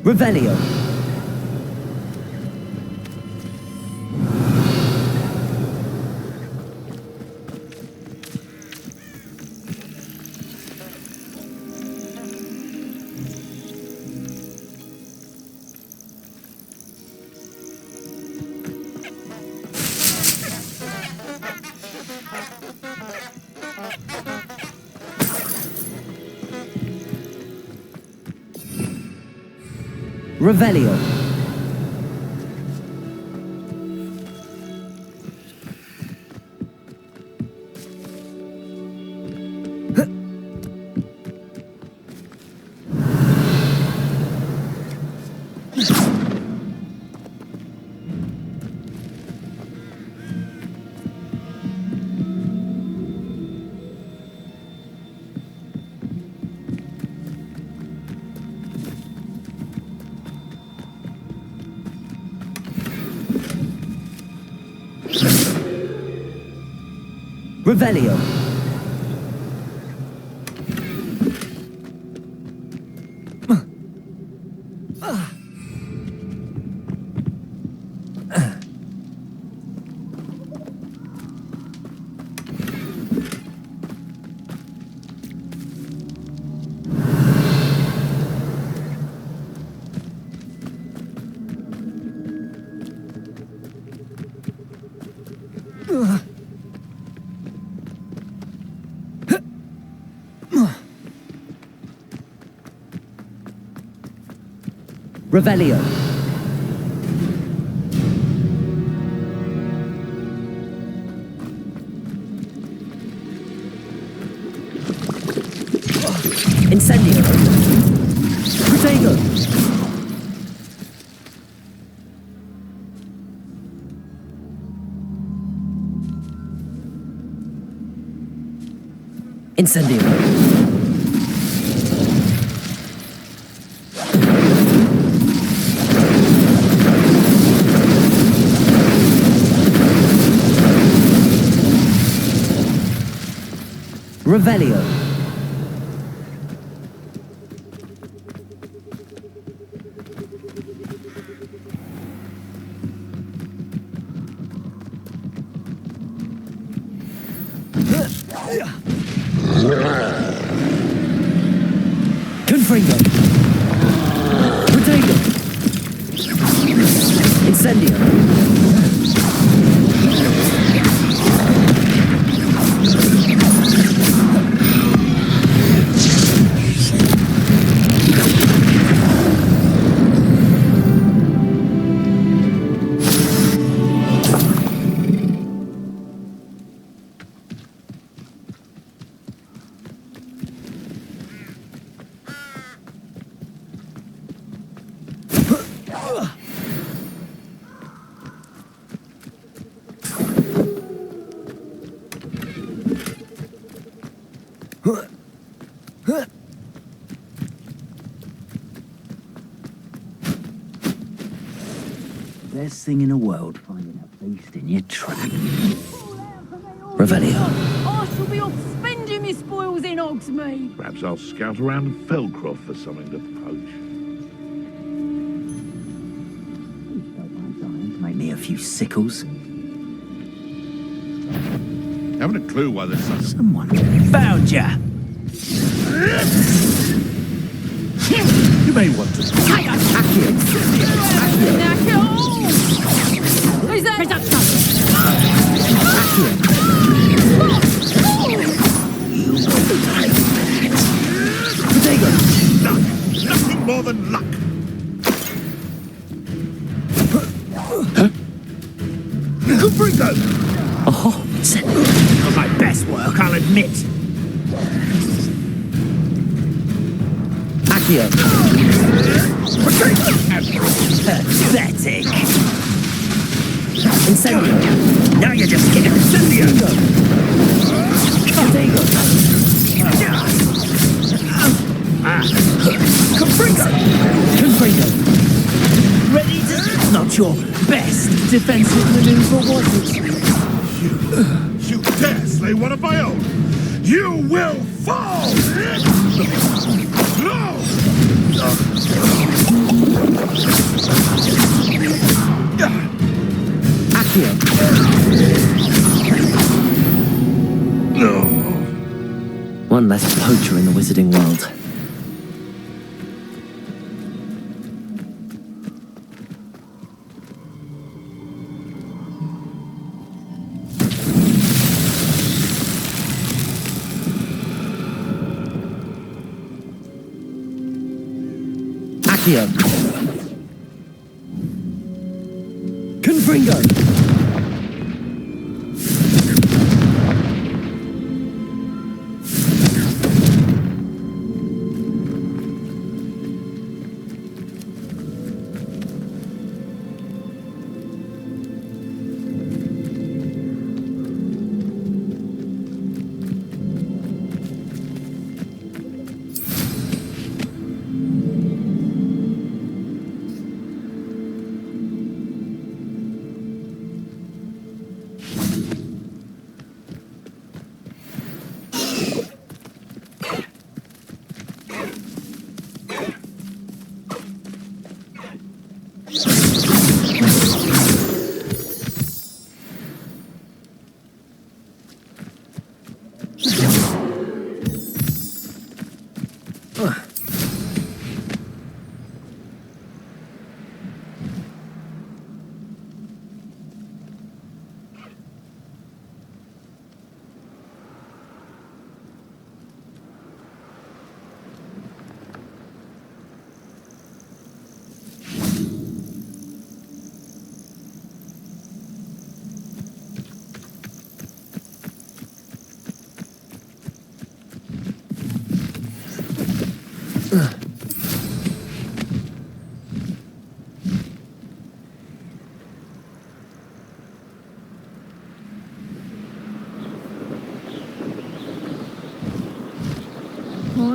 Revelio. Revelio. Revelio. Revelio. Incendio. Protego. Incendio. Revelio. Confringo. Protego. Incendio. Best thing in the world, finding a beast in your trap. Revelio. I shall be off spending my spoils in Hogsmeade. Perhaps I'll scout around Felcroft for something to poach. Make me a few sickles. Haven't a clue why there's such... Someone found ya! You may want to... Who's that? Nothing more than luck. Confringo! Oh, not my best work, I'll admit. Accio. Pathetic. Incendio. Now you're just getting Incendio. Protego. Confringo. Confringo. Ready to... Not your best defensive maneuver, was it? You dare slay one of my own! You will fall! No! Accio. No. One less poacher in the wizarding world. Accio. Confringo.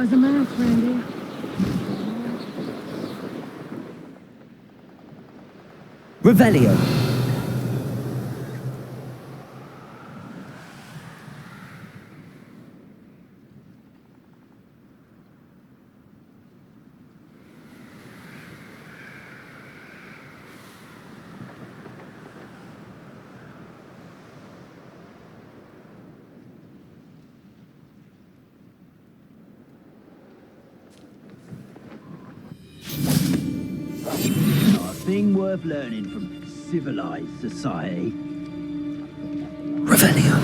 as a mouse, Randy. Revelio. A thing worth learning from civilized society. Revelio.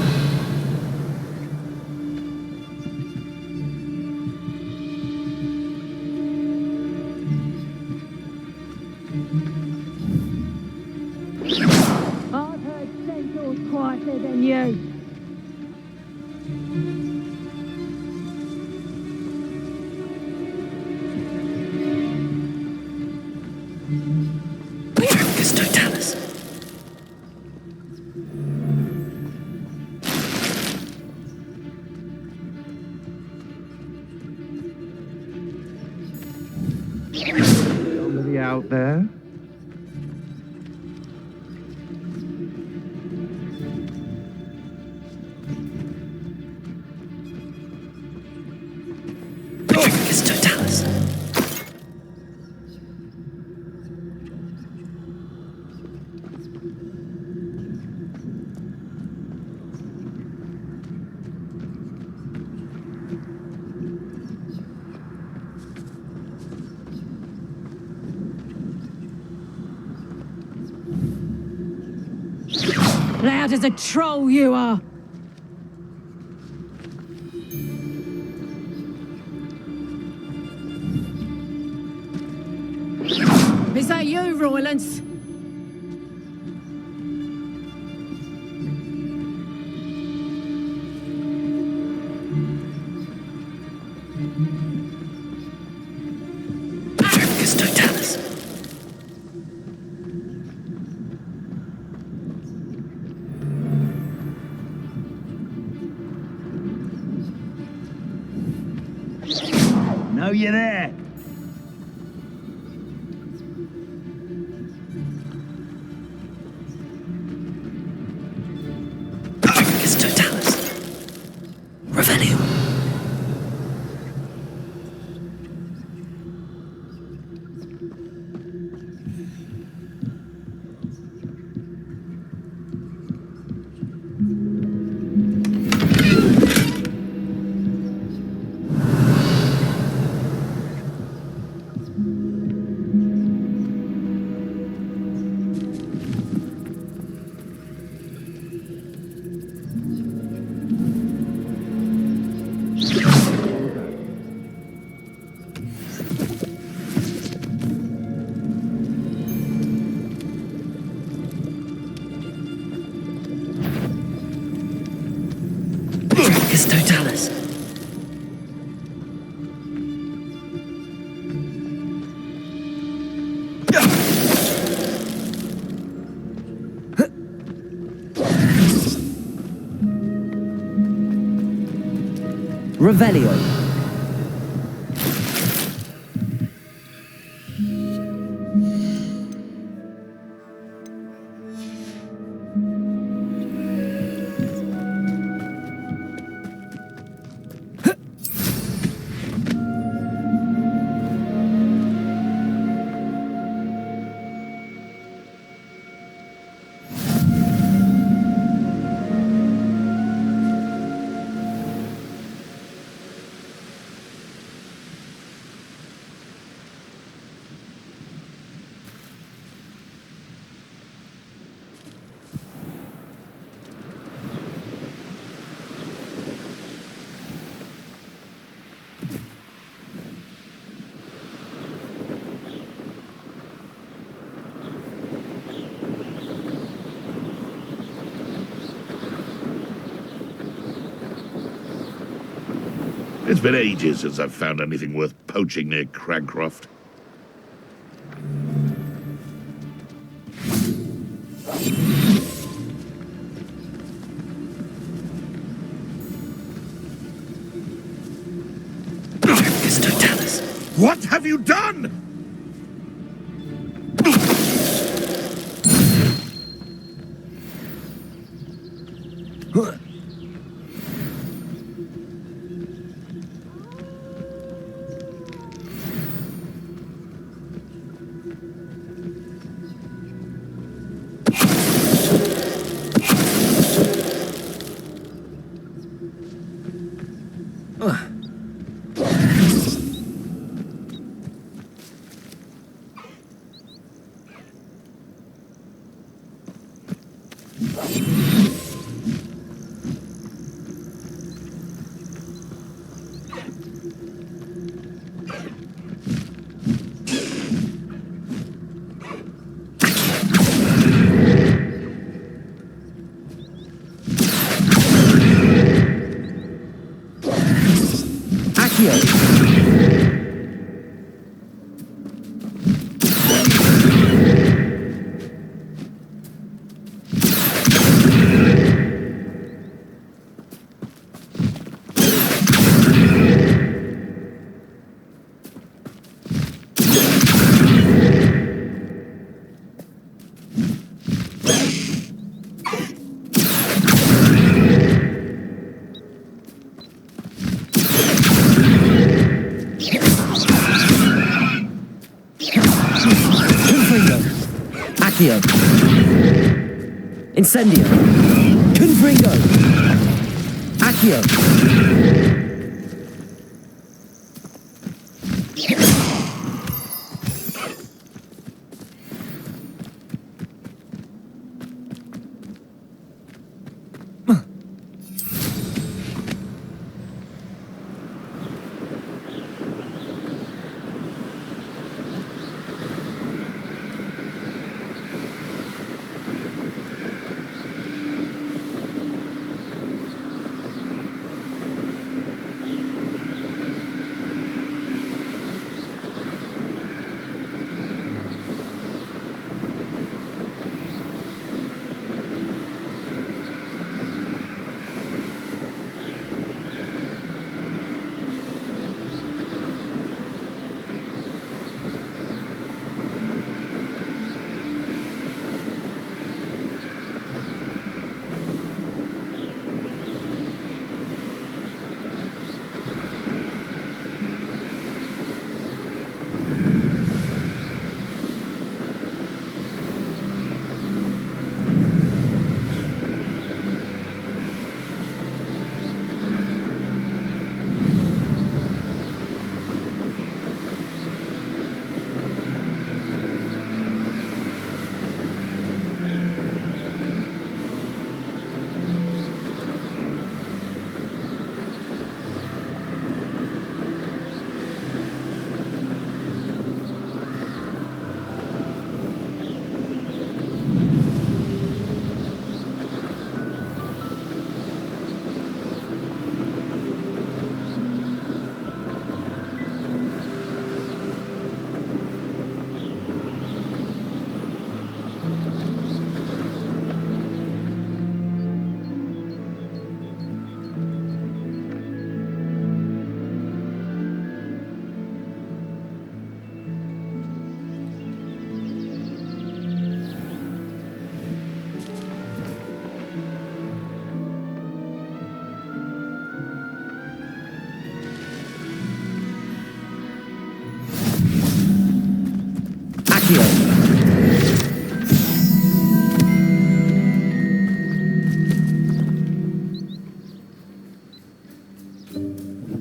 I've heard centaurs quieter than you. Totalis. Somebody out there? Totalis. Loud as a troll you are. Is that you, Roylance? Totalis. Know you there. Totalis. Revelio. Totalis. Revelio. It's been ages since I've found anything worth poaching near Cragcroft. What have you done? Accio. Incendio. Confringo. Accio.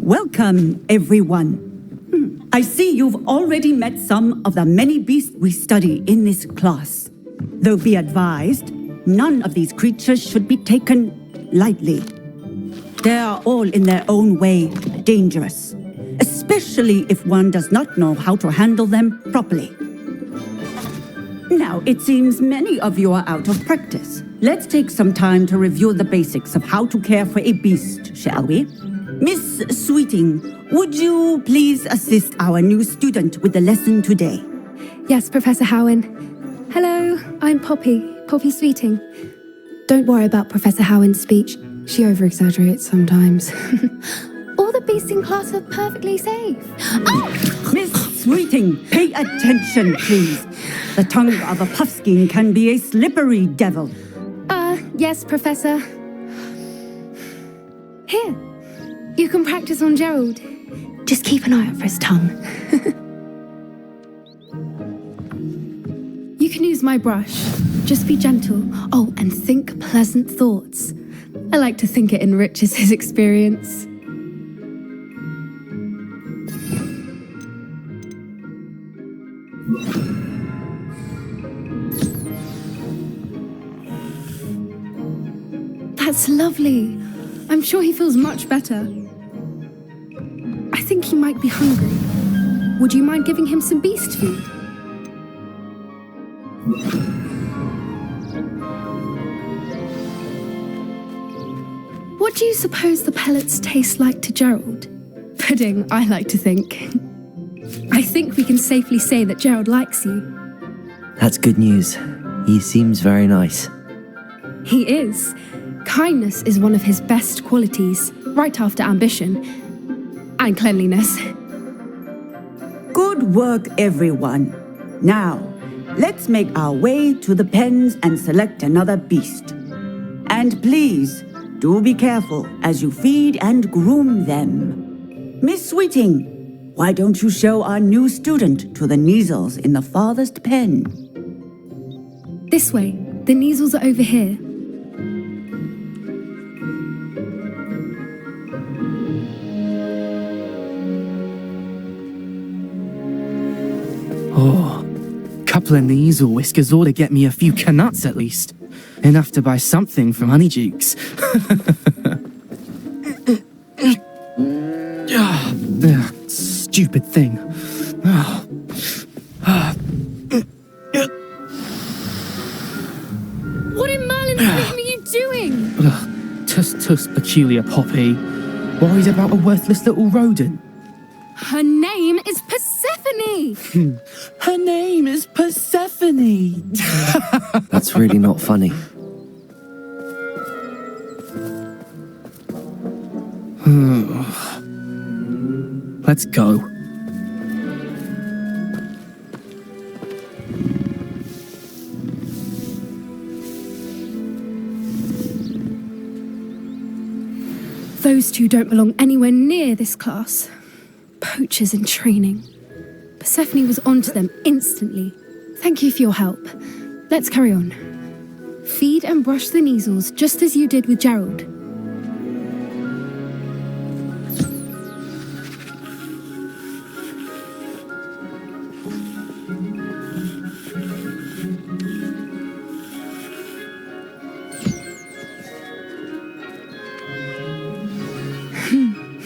Welcome, everyone. I see you've already met some of the many beasts we study in this class. Though be advised, none of these creatures should be taken lightly. They are all in their own way dangerous, especially if one does not know how to handle them properly. Now, it seems many of you are out of practice. Let's take some time to review the basics of how to care for a beast, shall we? Miss Sweeting, would you please assist our new student with the lesson today? Yes, Professor Howen. Hello, I'm Poppy Sweeting. Don't worry about Professor Howen's speech. She over-exaggerates sometimes. All the beasts in class are perfectly safe. Oh! Miss Sweeting, pay attention, please. The tongue of a puffskein can be a slippery devil. Yes, Professor. Here, you can practice on Gerald. Just keep an eye out for his tongue. You can use my brush. Just be gentle. Oh, and think pleasant thoughts. I like to think it enriches his experience. That's lovely. I'm sure he feels much better. I think he might be hungry. Would you mind giving him some beast food? What do you suppose the pellets taste like to Gerald? Pudding, I like to think. I think we can safely say that Gerald likes you. That's good news. He seems very nice. He is. Kindness is one of his best qualities, right after ambition and cleanliness. Good work, everyone. Now, let's make our way to the pens and select another beast. And please, do be careful as you feed and groom them. Miss Sweeting, why don't you show our new student to the Neasels in the farthest pen? This way. The Neasels are over here. Oh, couple of Neasel whiskers ought to get me a few canuts at least. Enough to buy something from Honeydukes. Stupid thing. What in Merlin's name are you doing? Tuss, peculiar Poppy. Worried about a worthless little rodent. Her name is Persephone! Her name is Persephone! That's really not funny. Let's go. Those two don't belong anywhere near this class. Poachers in training. Persephone was onto them instantly. Thank you for your help. Let's carry on. Feed and brush the Neasels just as you did with Gerald.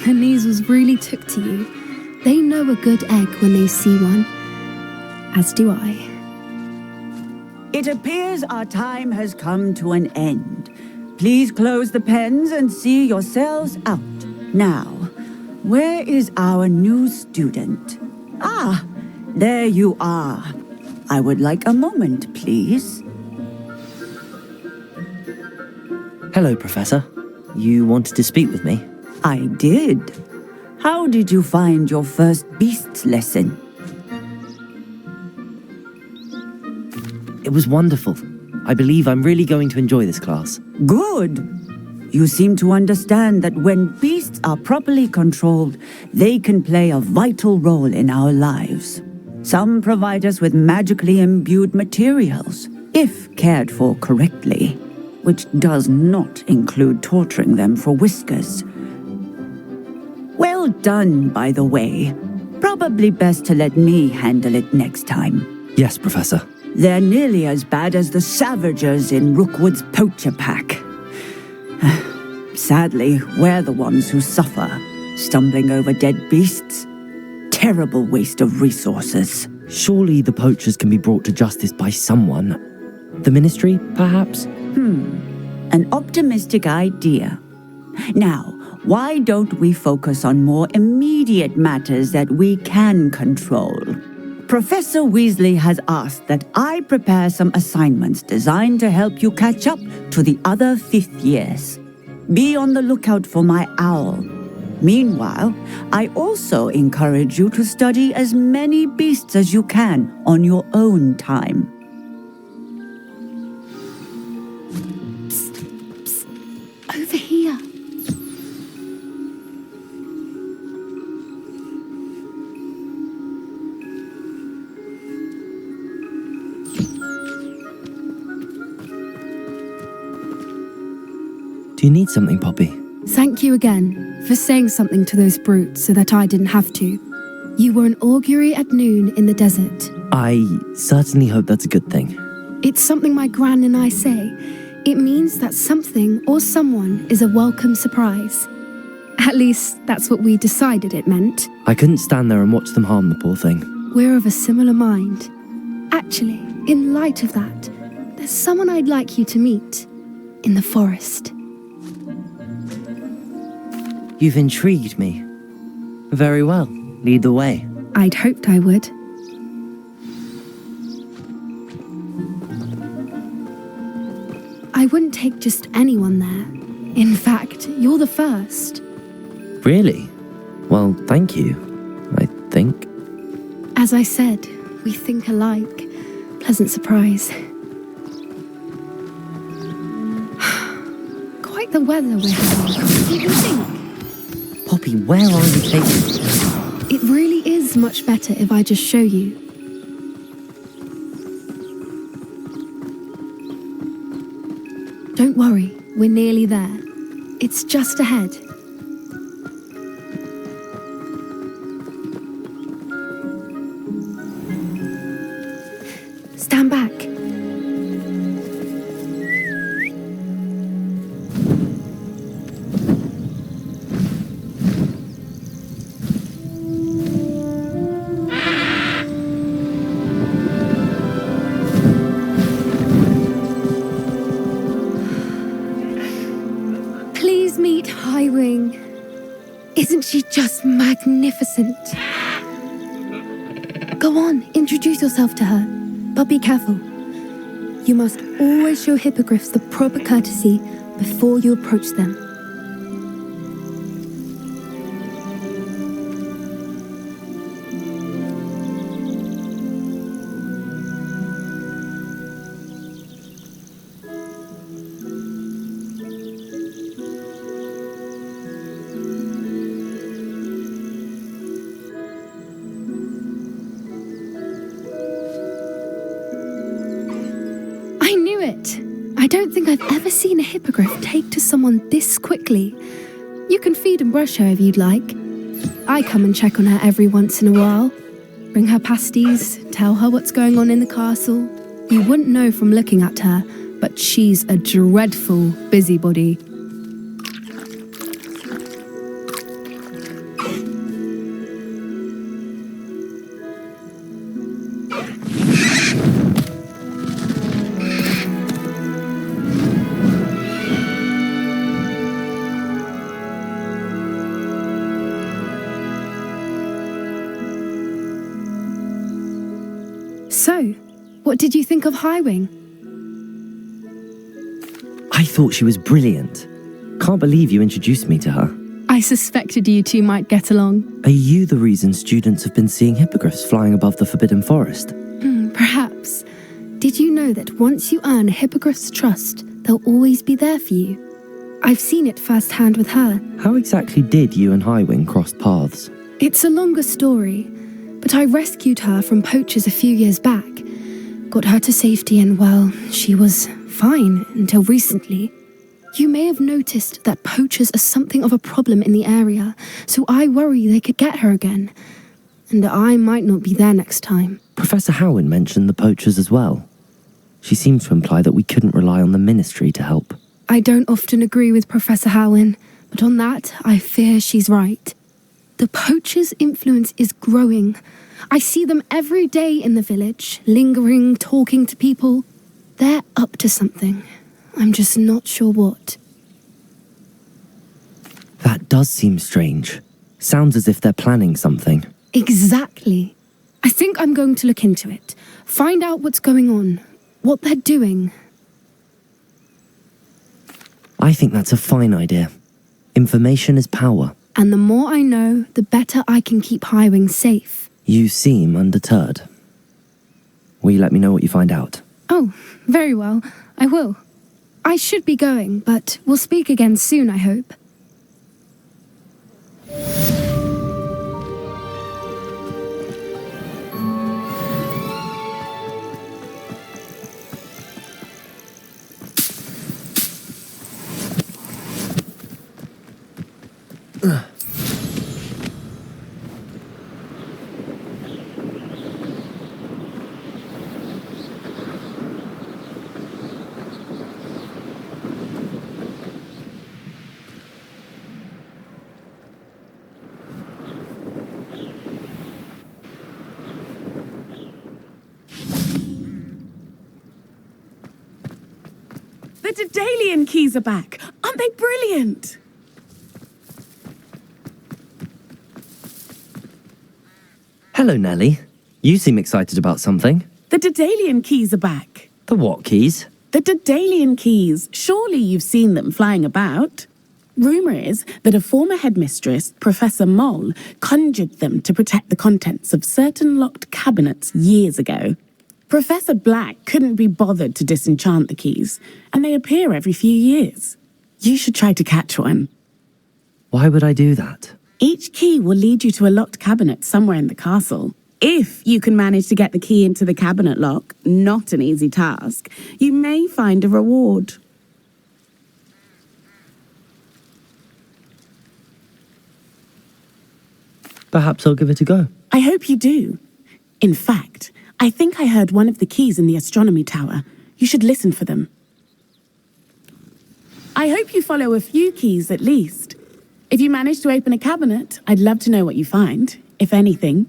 The Neasels really took to you. They know a good egg when they see one. As do I. It appears our time has come to an end. Please close the pens and see yourselves out. Now, where is our new student? Ah, there you are. I would like a moment, please. Hello, Professor. You wanted to speak with me? I did. How did you find your first beasts lesson? It was wonderful. I believe I'm really going to enjoy this class. Good. You seem to understand that when beasts are properly controlled, they can play a vital role in our lives. Some provide us with magically imbued materials, if cared for correctly, which does not include torturing them for whiskers. Well done, by the way. Probably best to let me handle it next time. Yes, Professor. They're nearly as bad as the Savagers in Rookwood's poacher pack. Sadly, we're the ones who suffer, stumbling over dead beasts. Terrible waste of resources. Surely the poachers can be brought to justice by someone. The Ministry, perhaps? An optimistic idea. Now, why don't we focus on more immediate matters that we can control? Professor Weasley has asked that I prepare some assignments designed to help you catch up to the other 5th years. Be on the lookout for my owl. Meanwhile, I also encourage you to study as many beasts as you can on your own time. Over here. Do you need something, Poppy? Thank you again for saying something to those brutes so that I didn't have to. You were an augury at noon in the desert. I certainly hope that's a good thing. It's something my gran and I say. It means that something or someone is a welcome surprise. At least, that's what we decided it meant. I couldn't stand there and watch them harm the poor thing. We're of a similar mind. Actually, in light of that, there's someone I'd like you to meet. In the forest. You've intrigued me. Very well. Lead the way. I'd hoped I would. I wouldn't take just anyone there. In fact, you're the first. Really? Well, thank you, I think. As I said, we think alike. Pleasant surprise. Quite the weather we're having. What do you think? Poppy, where are you taking me? It really is much better if I just show you. Don't worry, we're nearly there. It's just ahead. Stand back. Please meet Highwing. Isn't she just magnificent? Go on, introduce yourself to her. But be careful. You must always show hippogriffs the proper courtesy before you approach them. I knew it! I don't think I've ever seen a hippogriff take to someone this quickly. You can feed and brush her if you'd like. I come and check on her every once in a while. Bring her pasties, tell her what's going on in the castle. You wouldn't know from looking at her, but she's a dreadful busybody. So, what did you think of Highwing? I thought she was brilliant. Can't believe you introduced me to her. I suspected you two might get along. Are you the reason students have been seeing hippogriffs flying above the Forbidden Forest? Perhaps. Did you know that once you earn a hippogriff's trust, they'll always be there for you? I've seen it firsthand with her. How exactly did you and Highwing cross paths? It's a longer story, but I rescued her from poachers a few years back. Got her to safety and, well, she was fine until recently. You may have noticed that poachers are something of a problem in the area, so I worry they could get her again. And I might not be there next time. Professor Howen mentioned the poachers as well. She seemed to imply that we couldn't rely on the ministry to help. I don't often agree with Professor Howen, but on that, I fear she's right. The poachers' influence is growing. I see them every day in the village, lingering, talking to people. They're up to something. I'm just not sure what. That does seem strange. Sounds as if they're planning something. Exactly. I think I'm going to look into it. Find out what's going on. What they're doing. I think that's a fine idea. Information is power. And the more I know, the better I can keep Highwing safe. You seem undeterred. Will you let me know what you find out? Oh, very well. I will. I should be going, but we'll speak again soon, I hope. The Daedalian keys are back. Aren't they brilliant? Hello, Nellie. You seem excited about something. The Daedalian keys are back. The what keys? The Daedalian keys. Surely you've seen them flying about. Rumour is that a former headmistress, Professor Moll, conjured them to protect the contents of certain locked cabinets years ago. Professor Black couldn't be bothered to disenchant the keys, and they appear every few years. You should try to catch one. Why would I do that? Each key will lead you to a locked cabinet somewhere in the castle. If you can manage to get the key into the cabinet lock, not an easy task, you may find a reward. Perhaps I'll give it a go. I hope you do. In fact, I think I heard one of the keys in the astronomy tower. You should listen for them. I hope you follow a few keys at least. If you manage to open a cabinet, I'd love to know what you find, if anything.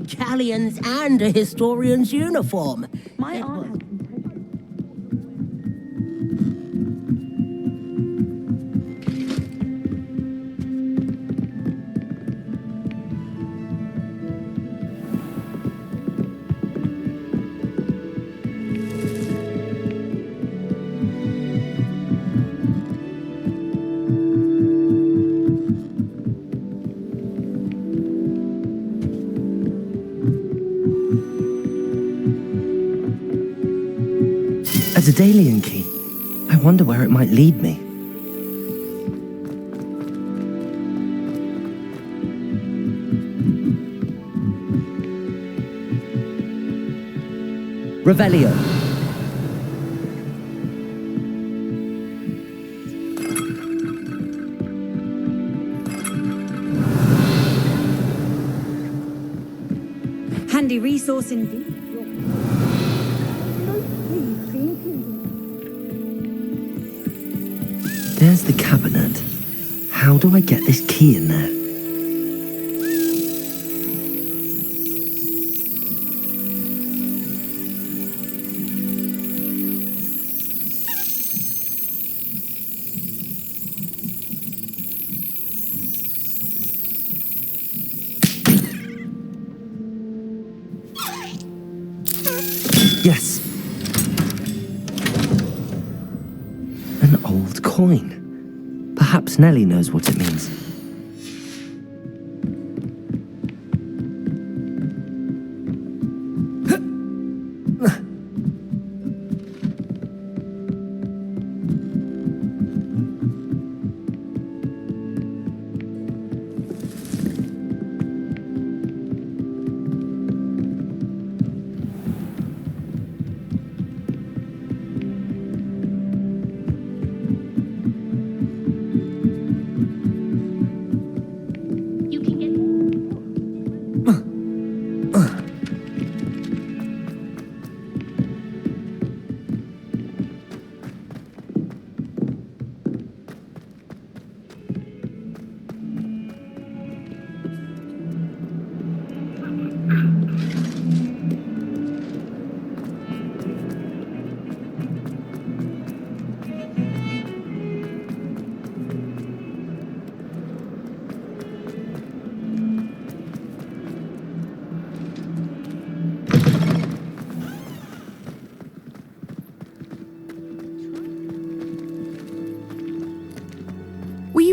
Galleons and a historian's uniform. My aunt. A Daedalian key. I wonder where it might lead me. Revelio. Handy resource indeed. There's the cabinet. How do I get this key in there? Yes. An old coin. Perhaps Nellie knows what it means.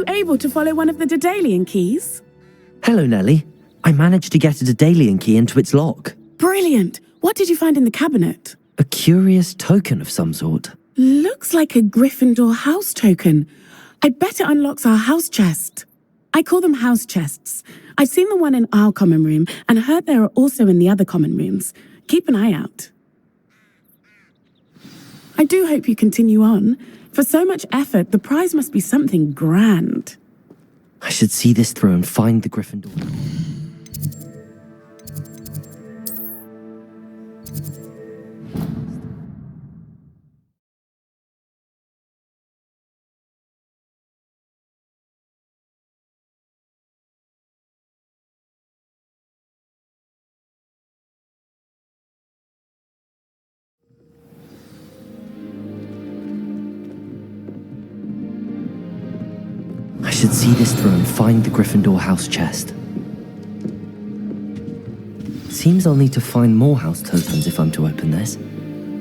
able to follow one of the Daedalian keys? Hello, Nellie. I managed to get a Daedalian key into its lock. Brilliant! What did you find in the cabinet? A curious token of some sort. Looks like a Gryffindor house token. I bet it unlocks our house chest. I call them house chests. I've seen the one in our common room and heard there are also in the other common rooms. Keep an eye out. I do hope you continue on. For so much effort, the prize must be something grand. I should see this through and find the Gryffindor. I should see this through and find the Gryffindor house chest. Seems I'll need to find more house tokens if I'm to open this.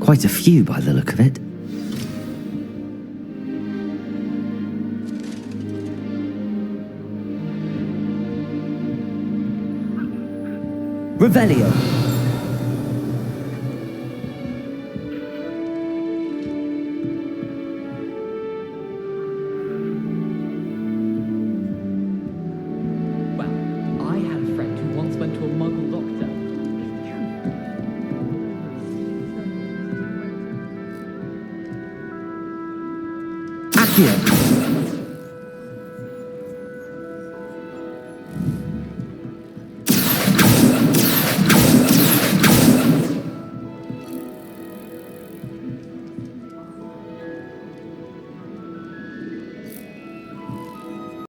Quite a few by the look of it. Revelio! Here.